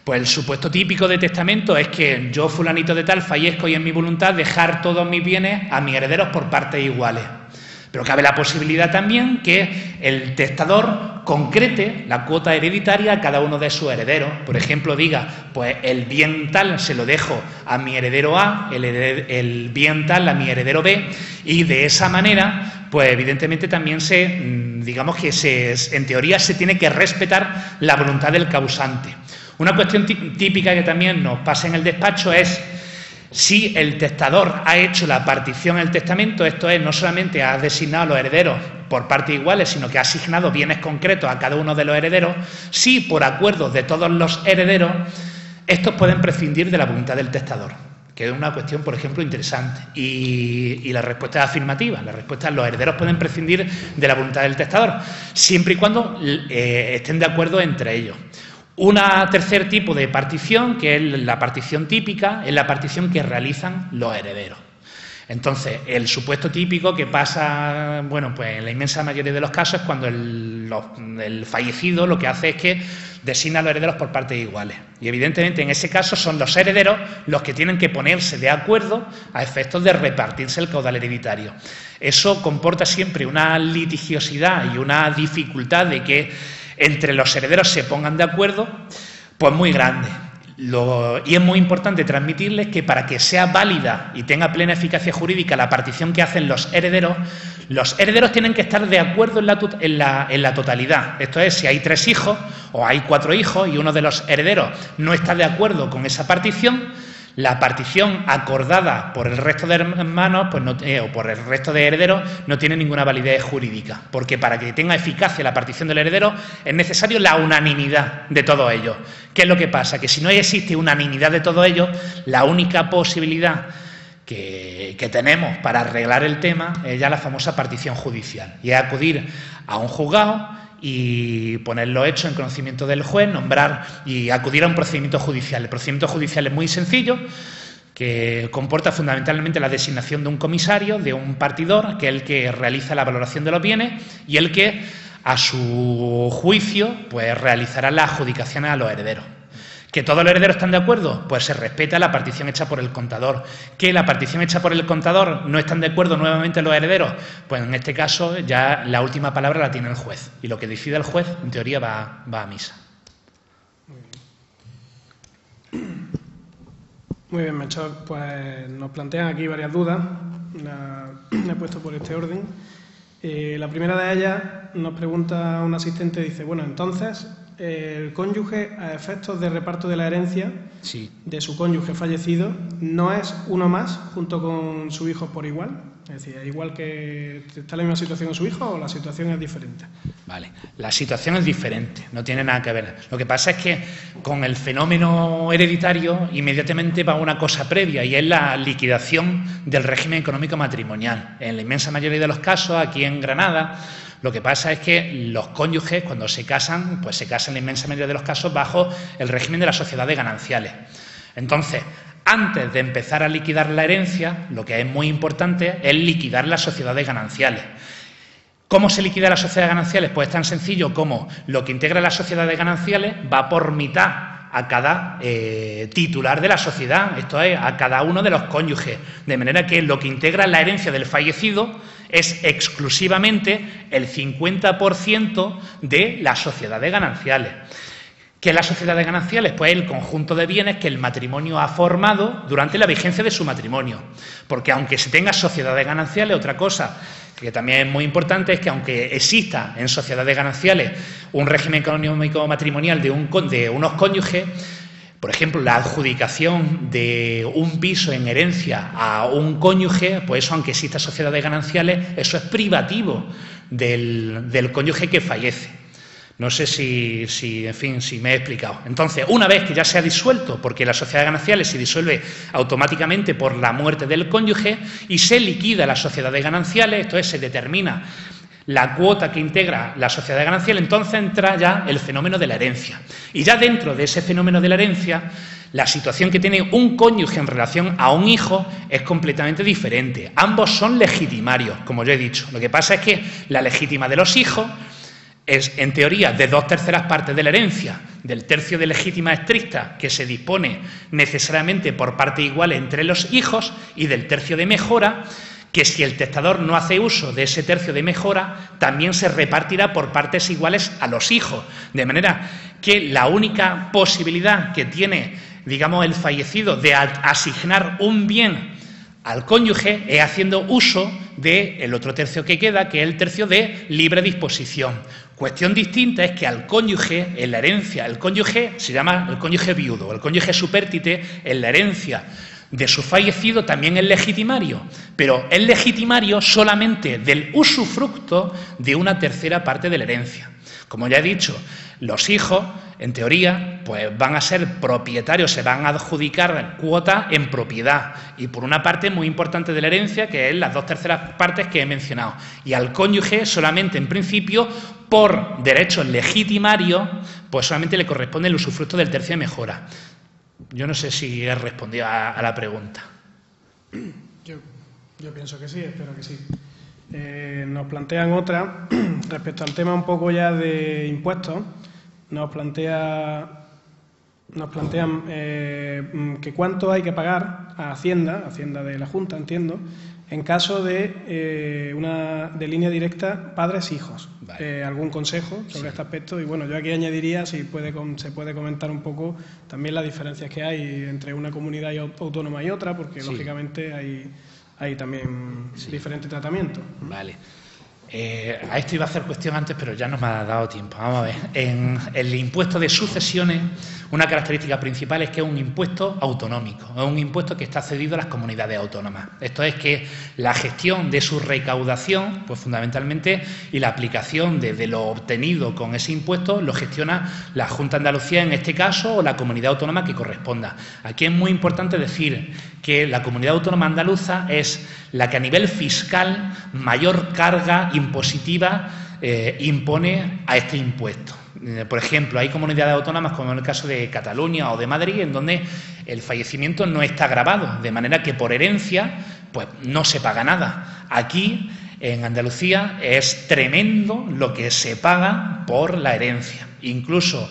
pues el supuesto típico de testamento es que yo, fulanito de tal, fallezco y en mi voluntad dejar todos mis bienes a mis herederos por partes iguales. Pero cabe la posibilidad también que el testador concrete la cuota hereditaria a cada uno de sus herederos. Por ejemplo, diga, pues el bien tal se lo dejo a mi heredero A, el bien tal a mi heredero B, y de esa manera, pues evidentemente también digamos que en teoría se tiene que respetar la voluntad del causante. Una cuestión típica que también nos pasa en el despacho es si el testador ha hecho la partición en el testamento, esto es, no solamente ha designado a los herederos por partes iguales, sino que ha asignado bienes concretos a cada uno de los herederos, si por acuerdo de todos los herederos, estos pueden prescindir de la voluntad del testador, que es una cuestión, por ejemplo, interesante. Y la respuesta es afirmativa. La respuesta es: los herederos pueden prescindir de la voluntad del testador, siempre y cuando estén de acuerdo entre ellos. Un tercer tipo de partición, que es la partición típica, es la partición que realizan los herederos. Entonces, el supuesto típico que pasa, bueno, pues en la inmensa mayoría de los casos es cuando el fallecido lo que hace es que designa a los herederos por partes iguales. Y evidentemente en ese caso son los herederos los que tienen que ponerse de acuerdo a efectos de repartirse el caudal hereditario. Eso comporta siempre una litigiosidad y una dificultad de que entre los herederos se pongan de acuerdo, pues muy grande. Y es muy importante transmitirles que para que sea válida y tenga plena eficacia jurídica la partición que hacen los herederos tienen que estar de acuerdo en la totalidad. Esto es, si hay 3 hijos o hay 4 hijos y uno de los herederos no está de acuerdo con esa partición, la partición acordada por el resto de hermanos o por el resto de herederos no tiene ninguna validez jurídica, porque para que tenga eficacia la partición del heredero es necesario la unanimidad de todos ellos. ¿Qué es lo que pasa? Que si no existe unanimidad de todos ellos, la única posibilidad que tenemos para arreglar el tema es ya la famosa partición judicial, y es acudir a un juzgado y poner los hechos en conocimiento del juez, nombrar y acudir a un procedimiento judicial. El procedimiento judicial es muy sencillo, que comporta fundamentalmente la designación de un comisario, de un partidor, que es el que realiza la valoración de los bienes y el que, a su juicio, pues realizará la adjudicación a los herederos. ¿Que todos los herederos están de acuerdo? Pues se respeta la partición hecha por el contador. ¿Que la partición hecha por el contador no están de acuerdo nuevamente los herederos? Pues en este caso ya la última palabra la tiene el juez. Y lo que decida el juez, en teoría, va a misa. Muy bien, Melchor. Pues nos plantean aquí varias dudas. Me he puesto por este orden. La primera de ellas nos pregunta un asistente, dice, bueno, entonces, el cónyuge a efectos de reparto de la herencia de su cónyuge fallecido no es uno más junto con su hijo por igual. Es decir, igual que está en la misma situación en su hijo o la situación es diferente. Vale, la situación es diferente, no tiene nada que ver. Lo que pasa es que con el fenómeno hereditario inmediatamente va una cosa previa y es la liquidación del régimen económico matrimonial. En la inmensa mayoría de los casos, aquí en Granada, lo que pasa es que los cónyuges, cuando se casan, pues se casan en la inmensa mayoría de los casos bajo el régimen de las sociedades gananciales. Entonces, antes de empezar a liquidar la herencia, lo que es muy importante es liquidar las sociedades gananciales. ¿Cómo se liquida las sociedades gananciales? Pues es tan sencillo como lo que integra las sociedades gananciales va por mitad a cada titular de la sociedad, esto es, a cada uno de los cónyuges, de manera que lo que integra la herencia del fallecido es exclusivamente el 50% de las sociedades gananciales. ¿Qué es las sociedades gananciales? Pues el conjunto de bienes que el matrimonio ha formado durante la vigencia de su matrimonio. Porque aunque se tenga sociedades gananciales, otra cosa que también es muy importante es que aunque exista en sociedades gananciales un régimen económico matrimonial de unos cónyuges, por ejemplo, la adjudicación de un piso en herencia a un cónyuge, pues eso, aunque exista sociedades gananciales, eso es privativo del cónyuge que fallece. No sé si me he explicado. Entonces, una vez que ya se ha disuelto, porque la sociedad gananciales se disuelve automáticamente por la muerte del cónyuge y se liquida las sociedades gananciales, esto es, se determina la cuota que integra la sociedad ganancial, entonces entra ya el fenómeno de la herencia. Y ya dentro de ese fenómeno de la herencia, la situación que tiene un cónyuge en relación a un hijo es completamente diferente. Ambos son legitimarios, como yo he dicho. Lo que pasa es que la legítima de los hijos es, en teoría, de 2/3 partes de la herencia, del tercio de legítima estricta que se dispone necesariamente por partes iguales entre los hijos y del tercio de mejora, que si el testador no hace uso de ese tercio de mejora, también se repartirá por partes iguales a los hijos. De manera que la única posibilidad que tiene, digamos, el fallecido de asignar un bien al cónyuge es haciendo uso del otro tercio que queda, que es el tercio de libre disposición. Cuestión distinta es que al cónyuge, en la herencia, el cónyuge se llama el cónyuge viudo, el cónyuge supértite, en la herencia de su fallecido también es legitimario, pero es legitimario solamente del usufructo de una tercera parte de la herencia. Como ya he dicho, los hijos, en teoría, pues van a ser propietarios, se van a adjudicar cuota en propiedad y por una parte muy importante de la herencia, que es las 2/3 partes que he mencionado. Y al cónyuge solamente, en principio, por derechos legitimarios, pues solamente le corresponde el usufructo del tercio de mejora. Yo no sé si he respondido a la pregunta. Yo pienso que sí, espero que sí. Nos plantean otra respecto al tema un poco ya de impuestos. Nos plantean que cuánto hay que pagar a Hacienda de la Junta, entiendo, en caso de de línea directa padres-hijos. Vale. ¿Algún consejo sobre este aspecto? Y bueno, yo aquí añadiría si se puede comentar un poco también las diferencias que hay entre una comunidad autónoma y otra, porque lógicamente hay también diferentes tratamientos. Vale. A esto iba a hacer cuestión antes, pero ya no me ha dado tiempo. Vamos a ver. En el impuesto de sucesiones, una característica principal es que es un impuesto autonómico, es un impuesto que está cedido a las comunidades autónomas. Esto es que la gestión de su recaudación, pues fundamentalmente, y la aplicación de lo obtenido con ese impuesto, lo gestiona la Junta de Andalucía en este caso o la comunidad autónoma que corresponda. Aquí es muy importante decir que la comunidad autónoma andaluza es la que a nivel fiscal mayor carga impositiva impone a este impuesto. Por ejemplo, hay comunidades autónomas, como en el caso de Cataluña o de Madrid, en donde el fallecimiento no está gravado, de manera que por herencia pues no se paga nada. Aquí, en Andalucía, es tremendo lo que se paga por la herencia. Incluso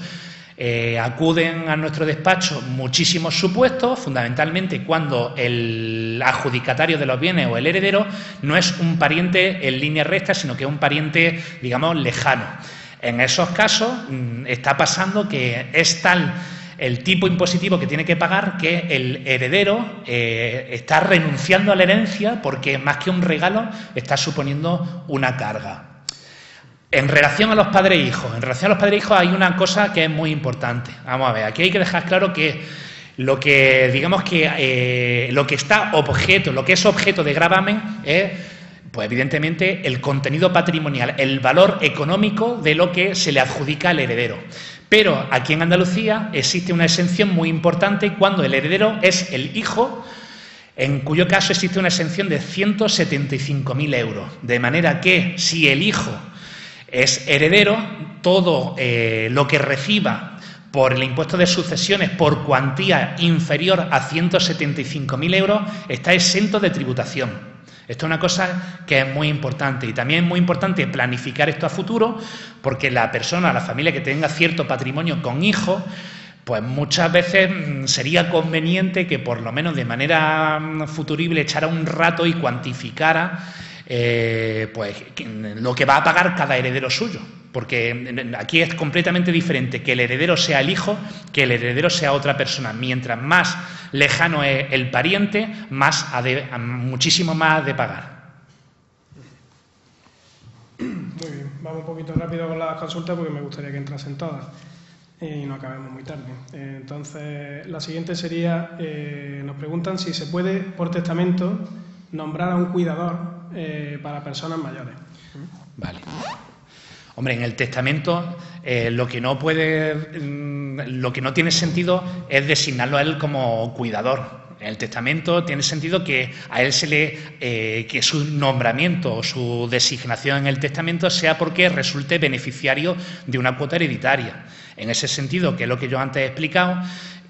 acuden a nuestro despacho muchísimos supuestos, fundamentalmente cuando el adjudicatario de los bienes o el heredero no es un pariente en línea recta, sino que es un pariente, digamos, lejano. En esos casos está pasando que es tal el tipo impositivo que tiene que pagar, que el heredero está renunciando a la herencia porque más que un regalo está suponiendo una carga. En relación a los padres e hijos, hay una cosa que es muy importante. Vamos a ver, aquí hay que dejar claro que lo que es objeto de gravamen es, pues evidentemente, el contenido patrimonial, el valor económico de lo que se le adjudica al heredero. Pero aquí en Andalucía existe una exención muy importante cuando el heredero es el hijo, en cuyo caso existe una exención de 175.000 euros. De manera que si el hijo es heredero, todo lo que reciba por el impuesto de sucesiones por cuantía inferior a 175.000 euros está exento de tributación. Esto es una cosa que es muy importante, y también es muy importante planificar esto a futuro, porque la persona, la familia que tenga cierto patrimonio con hijos, pues muchas veces sería conveniente que por lo menos de manera futurible echara un rato y cuantificara pues lo que va a pagar cada heredero suyo, porque aquí es completamente diferente que el heredero sea el hijo que el heredero sea otra persona. Mientras más lejano es el pariente, muchísimo más de pagar. Muy bien, vamos un poquito rápido con las consultas porque me gustaría que entrasen todas y no acabemos muy tarde. Entonces, la siguiente sería, nos preguntan si se puede, por testamento, nombrar a un cuidador para personas mayores. Vale. Hombre, en el testamento lo que no tiene sentido es designarlo a él como cuidador. En el testamento tiene sentido que a él que su nombramiento o su designación en el testamento sea porque resulte beneficiario de una cuota hereditaria. En ese sentido, que es lo que yo antes he explicado,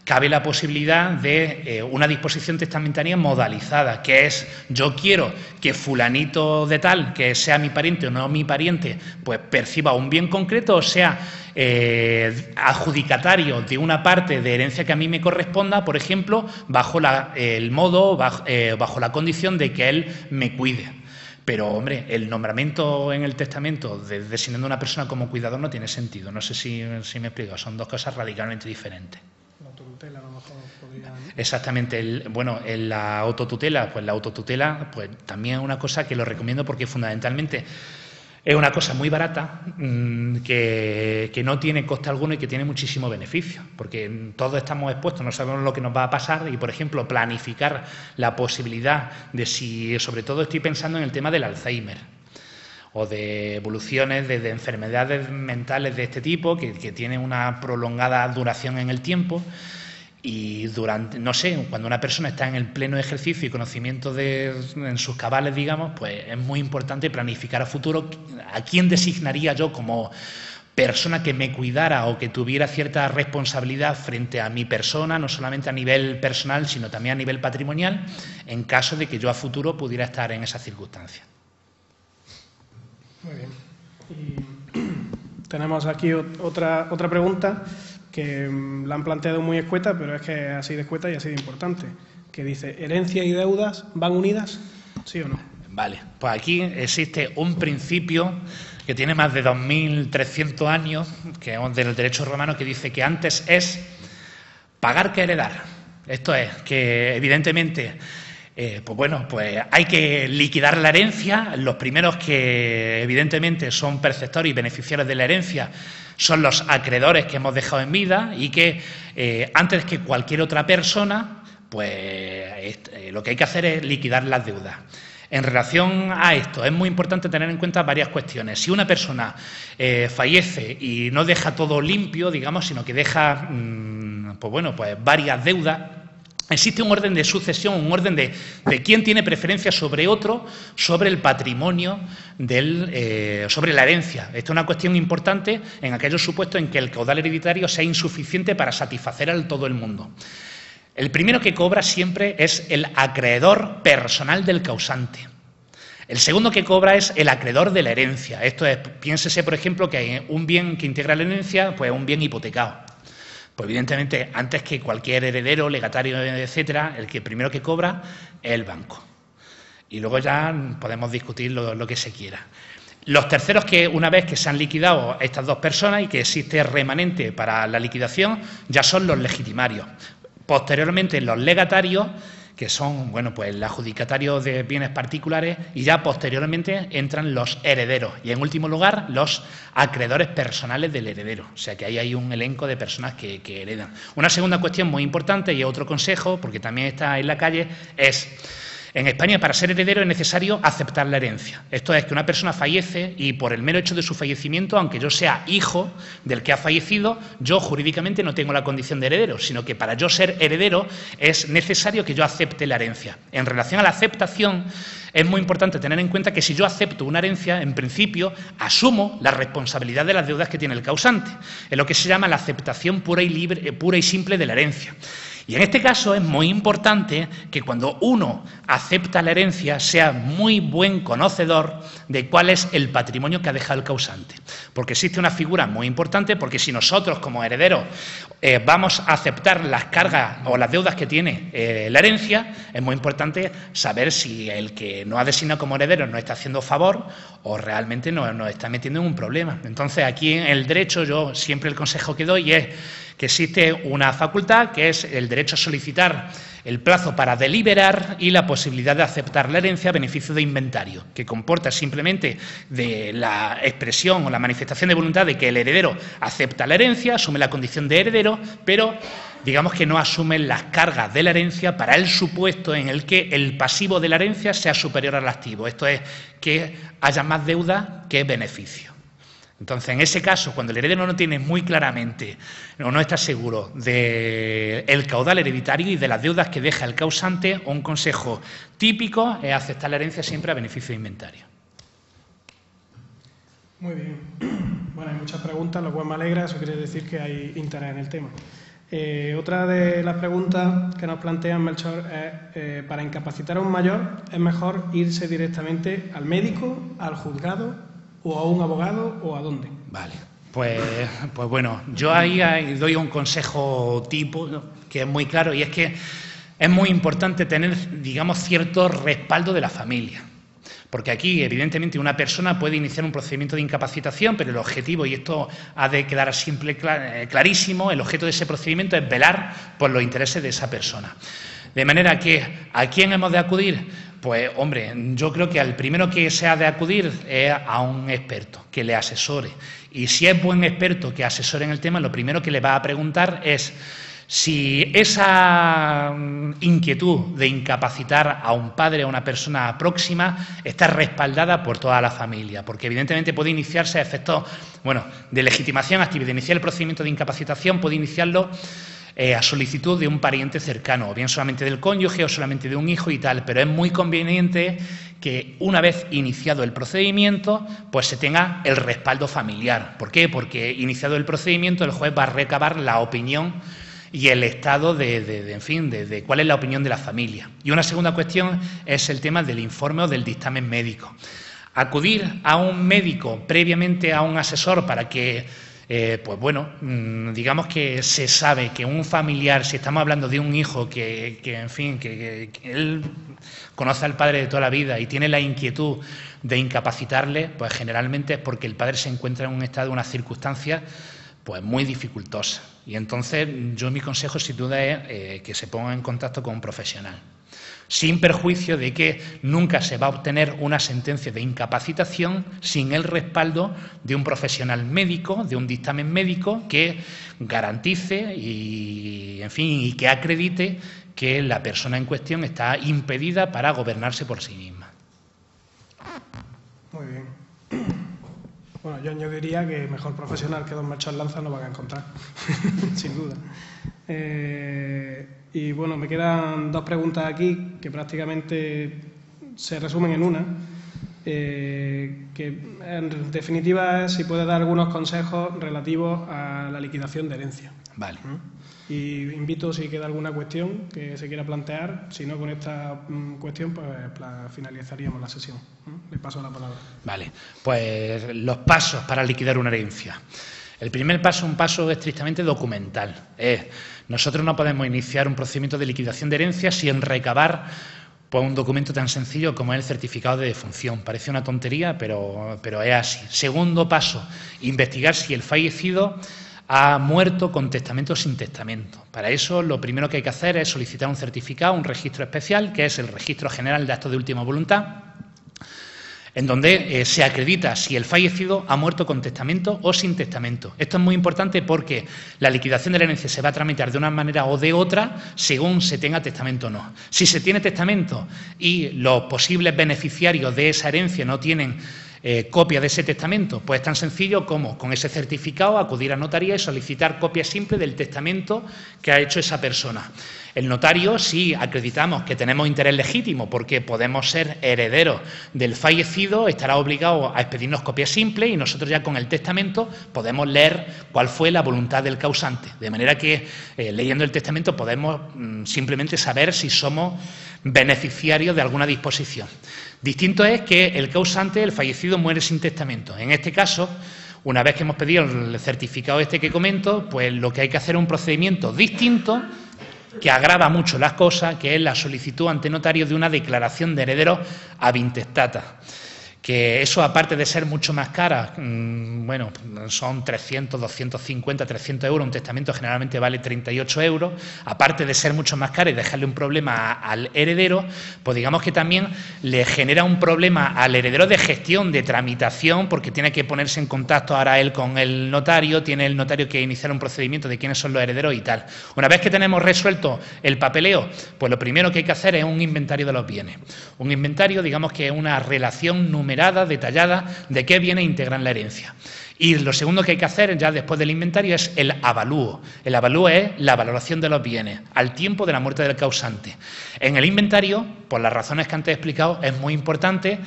cabe la posibilidad de una disposición testamentaria modalizada, que es: yo quiero que fulanito de tal, que sea mi pariente o no mi pariente, pues perciba un bien concreto, o sea adjudicatario de una parte de herencia que a mí me corresponda, por ejemplo, bajo la condición de que él me cuide. Pero, hombre, el nombramiento en el testamento designando a una persona como cuidador no tiene sentido. No sé si me explico, son dos cosas radicalmente diferentes. La autotutela a lo mejor podría, ¿no? Exactamente. En la autotutela, pues también es una cosa que lo recomiendo porque fundamentalmente es una cosa muy barata, que no tiene coste alguno y que tiene muchísimo beneficio, porque todos estamos expuestos, no sabemos lo que nos va a pasar, y, por ejemplo, planificar la posibilidad de si, sobre todo estoy pensando en el tema del Alzheimer, o de evoluciones de enfermedades mentales de este tipo, que tienen una prolongada duración en el tiempo, y cuando una persona está en el pleno ejercicio y conocimiento en sus cabales, digamos, pues es muy importante planificar a futuro a quién designaría yo como persona que me cuidara o que tuviera cierta responsabilidad frente a mi persona, no solamente a nivel personal, sino también a nivel patrimonial, en caso de que yo a futuro pudiera estar en esas circunstancias. Muy bien. Y tenemos aquí otra pregunta que la han planteado muy escueta, pero es que es así de escueta y así de importante, que dice: ¿herencia y deudas van unidas? ¿Sí o no? Vale, pues aquí existe un principio que tiene más de 2.300 años, que es del derecho romano, que dice que antes es pagar que heredar. Esto es, que evidentemente pues hay que liquidar la herencia. Los primeros que evidentemente son perceptores y beneficiarios de la herencia son los acreedores que hemos dejado en vida, y que antes que cualquier otra persona, pues lo que hay que hacer es liquidar las deudas. En relación a esto, es muy importante tener en cuenta varias cuestiones. Si una persona fallece y no deja todo limpio, digamos, sino que deja pues varias deudas, existe un orden de sucesión, un orden de quién tiene preferencia sobre otro, sobre el patrimonio, sobre la herencia. Esta es una cuestión importante en aquellos supuestos en que el caudal hereditario sea insuficiente para satisfacer a todo el mundo. El primero que cobra siempre es el acreedor personal del causante. El segundo que cobra es el acreedor de la herencia. Esto es, piénsese, por ejemplo, que un bien que integra la herencia, pues es un bien hipotecado. Pues evidentemente, antes que cualquier heredero, legatario, etcétera, el primero que cobra es el banco. Y luego ya podemos discutir lo que se quiera. Los terceros que, una vez que se han liquidado estas dos personas y que existe remanente para la liquidación, ya son los legitimarios. Posteriormente, los legatarios, que son, bueno, pues el adjudicatario de bienes particulares, y ya posteriormente entran los herederos y, en último lugar, los acreedores personales del heredero. O sea que ahí hay un elenco de personas que heredan. Una segunda cuestión muy importante, y otro consejo, porque también está en la calle, es: en España, para ser heredero es necesario aceptar la herencia. Esto es que una persona fallece y, por el mero hecho de su fallecimiento, aunque yo sea hijo del que ha fallecido, yo jurídicamente no tengo la condición de heredero, sino que para yo ser heredero es necesario que yo acepte la herencia. En relación a la aceptación, es muy importante tener en cuenta que si yo acepto una herencia, en principio asumo la responsabilidad de las deudas que tiene el causante. Es lo que se llama la aceptación pura y simple de la herencia. Y en este caso es muy importante que cuando uno acepta la herencia sea muy buen conocedor de cuál es el patrimonio que ha dejado el causante. Porque existe una figura muy importante, porque si nosotros como herederos vamos a aceptar las cargas o las deudas que tiene la herencia, es muy importante saber si el que nos ha designado como heredero nos está haciendo favor o realmente nos está metiendo en un problema. Entonces, aquí en el derecho yo siempre el consejo que doy es que existe una facultad que es el derecho a solicitar el plazo para deliberar y la posibilidad de aceptar la herencia a beneficio de inventario, que comporta simplemente de la expresión o la manifestación de voluntad de que el heredero acepta la herencia, asume la condición de heredero, pero digamos que no asume las cargas de la herencia para el supuesto en el que el pasivo de la herencia sea superior al activo. Esto es, que haya más deuda que beneficio. Entonces, en ese caso, cuando el heredero no tiene muy claramente o no está seguro del caudal hereditario y de las deudas que deja el causante, un consejo típico es aceptar la herencia siempre a beneficio de inventario. Muy bien. Bueno, hay muchas preguntas, lo cual me alegra, eso quiere decir que hay interés en el tema. Otra de las preguntas que nos plantean, Melchor, es para incapacitar a un mayor, ¿es mejor irse directamente al médico, al juzgado, o a un abogado, o a dónde? Vale, pues bueno, yo ahí doy un consejo tipo, ¿no?, que es muy claro, y es que es muy importante tener, digamos, cierto respaldo de la familia. Porque aquí, evidentemente, una persona puede iniciar un procedimiento de incapacitación, pero el objetivo, y esto ha de quedar siempre clarísimo, el objeto de ese procedimiento es velar por los intereses de esa persona. De manera que, ¿a quién hemos de acudir? Pues, hombre, yo creo que al primero que se ha de acudir es a un experto que le asesore. Y si es buen experto que asesore en el tema, lo primero que le va a preguntar es si esa inquietud de incapacitar a un padre o a una persona próxima está respaldada por toda la familia. Porque, evidentemente, puede iniciarse a efectos, bueno, de legitimación activa, de iniciar el procedimiento de incapacitación, puede iniciarlo a solicitud de un pariente cercano, o bien solamente del cónyuge o solamente de un hijo y tal, pero es muy conveniente que una vez iniciado el procedimiento, pues se tenga el respaldo familiar. ¿Por qué? Porque iniciado el procedimiento el juez va a recabar la opinión y el estado de cuál es la opinión de la familia. Y una segunda cuestión es el tema del informe o del dictamen médico. Acudir a un médico previamente a un asesor para que pues bueno, digamos que se sabe que un familiar, si estamos hablando de un hijo que él conoce al padre de toda la vida y tiene la inquietud de incapacitarle, pues generalmente es porque el padre se encuentra en un estado, una circunstancia, pues muy dificultosa. Y entonces yo mi consejo sin duda es que se ponga en contacto con un profesional, sin perjuicio de que nunca se va a obtener una sentencia de incapacitación sin el respaldo de un profesional médico, de un dictamen médico que garantice y que acredite que la persona en cuestión está impedida para gobernarse por sí misma. Muy bien. Bueno, yo añadiría que mejor profesional que don Melchor Lanza no van a encontrar, sin duda. Y bueno, me quedan dos preguntas aquí que prácticamente se resumen en una, que en definitiva es si puede dar algunos consejos relativos a la liquidación de herencia. Vale. Y invito, si queda alguna cuestión que se quiera plantear, si no, con esta cuestión pues finalizaríamos la sesión. Le paso la palabra. Vale, pues los pasos para liquidar una herencia. El primer paso, un paso estrictamente documental. Nosotros no podemos iniciar un procedimiento de liquidación de herencia sin recabar Pues un documento tan sencillo como es el certificado de defunción. Parece una tontería, pero es así. Segundo paso, investigar si el fallecido ha muerto con testamento o sin testamento. Para eso, lo primero que hay que hacer es solicitar un certificado, un registro especial, que es el Registro General de Actos de Última Voluntad, en donde se acredita si el fallecido ha muerto con testamento o sin testamento. Esto es muy importante porque la liquidación de la herencia se va a tramitar de una manera o de otra según se tenga testamento o no. Si se tiene testamento y los posibles beneficiarios de esa herencia no tienen copia de ese testamento, pues es tan sencillo como con ese certificado acudir a notaría y solicitar copia simple del testamento que ha hecho esa persona. El notario, si acreditamos que tenemos interés legítimo porque podemos ser herederos del fallecido, estará obligado a expedirnos copia simple y nosotros ya con el testamento podemos leer cuál fue la voluntad del causante. De manera que leyendo el testamento podemos simplemente saber si somos beneficiarios de alguna disposición. Distinto es que el causante, el fallecido, muere sin testamento. En este caso, una vez que hemos pedido el certificado este que comento, pues lo que hay que hacer es un procedimiento distinto que agrava mucho las cosas, que es la solicitud ante notario de una declaración de herederos ab intestata. Que eso, aparte de ser mucho más cara, bueno, son 300, 250, 300 euros, un testamento generalmente vale 38 euros, aparte de ser mucho más cara y dejarle un problema al heredero, pues digamos que también le genera un problema al heredero de gestión, de tramitación, porque tiene que ponerse en contacto ahora él con el notario, tiene el notario que iniciar un procedimiento de quiénes son los herederos y tal. Una vez que tenemos resuelto el papeleo, pues lo primero que hay que hacer es un inventario de los bienes. Un inventario, digamos que es una relación numerada, detallada, de qué bienes integran la herencia. Y lo segundo que hay que hacer ya después del inventario es el avalúo. El avalúo es la valoración de los bienes al tiempo de la muerte del causante. En el inventario, por las razones que antes he explicado, es muy importante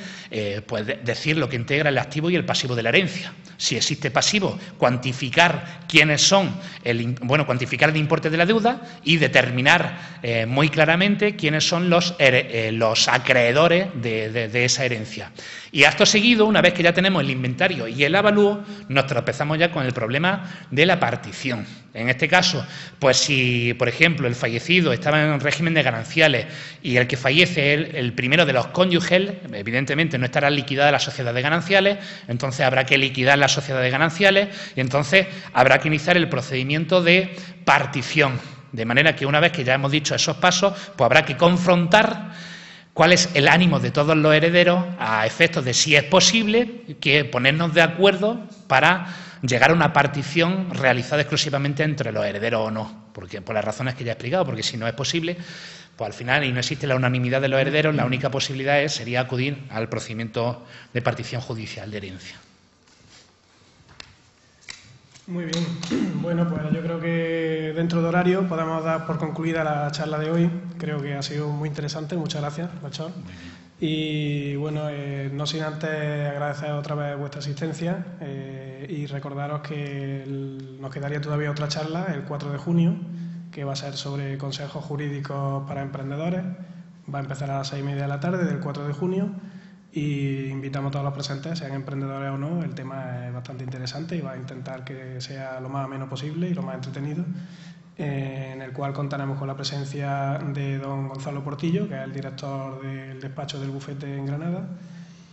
pues decir lo que integra el activo y el pasivo de la herencia. Si existe pasivo, cuantificar quiénes son, cuantificar el importe de la deuda y determinar muy claramente quiénes son los acreedores de esa herencia. Y acto seguido, una vez que ya tenemos el inventario y el avalúo, nos tropezamos ya con el problema de la partición. En este caso, pues si, por ejemplo, el fallecido estaba en régimen de gananciales y el que fallece es el primero de los cónyuges, evidentemente no estará liquidada la sociedad de gananciales, entonces habrá que liquidar la sociedad de gananciales y entonces habrá que iniciar el procedimiento de partición. De manera que una vez que ya hemos dicho esos pasos, pues habrá que confrontar cuál es el ánimo de todos los herederos a efectos de si es posible que ponernos de acuerdo para llegar a una partición realizada exclusivamente entre los herederos o no, porque por las razones que ya he explicado, porque si no es posible, pues al final y no existe la unanimidad de los herederos, la única posibilidad sería acudir al procedimiento de partición judicial de herencia. Muy bien. Bueno, pues yo creo que dentro de horario podemos dar por concluida la charla de hoy. Creo que ha sido muy interesante. Muchas gracias, Melchor. Y bueno, no sin antes agradecer otra vez vuestra asistencia y recordaros que nos quedaría todavía otra charla el 4 de junio, que va a ser sobre consejos jurídicos para emprendedores. Va a empezar a las 6:30 de la tarde del 4 de junio. Y invitamos a todos los presentes, sean emprendedores o no, el tema es bastante interesante y va a intentar que sea lo más ameno posible y lo más entretenido, en el cual contaremos con la presencia de don Gonzalo Portillo, que es el director del despacho del bufete en Granada,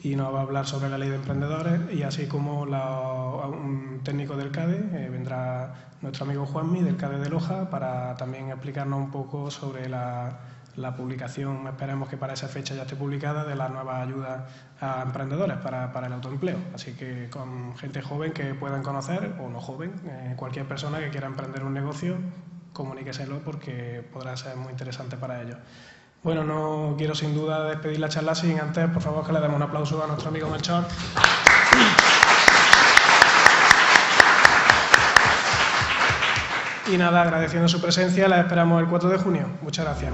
y nos va a hablar sobre la ley de emprendedores, y así como un técnico del CADE, vendrá nuestro amigo Juanmi del CADE de Loja para también explicarnos un poco sobre la publicación, esperemos que para esa fecha ya esté publicada, de la nueva ayuda a emprendedores para el autoempleo. Así que con gente joven que puedan conocer, o no joven, cualquier persona que quiera emprender un negocio, comuníqueselo porque podrá ser muy interesante para ellos. Bueno, no quiero sin duda despedir la charla sin antes, por favor, que le demos un aplauso a nuestro amigo Melchor. Y nada, agradeciendo su presencia, la esperamos el 4 de junio. Muchas gracias.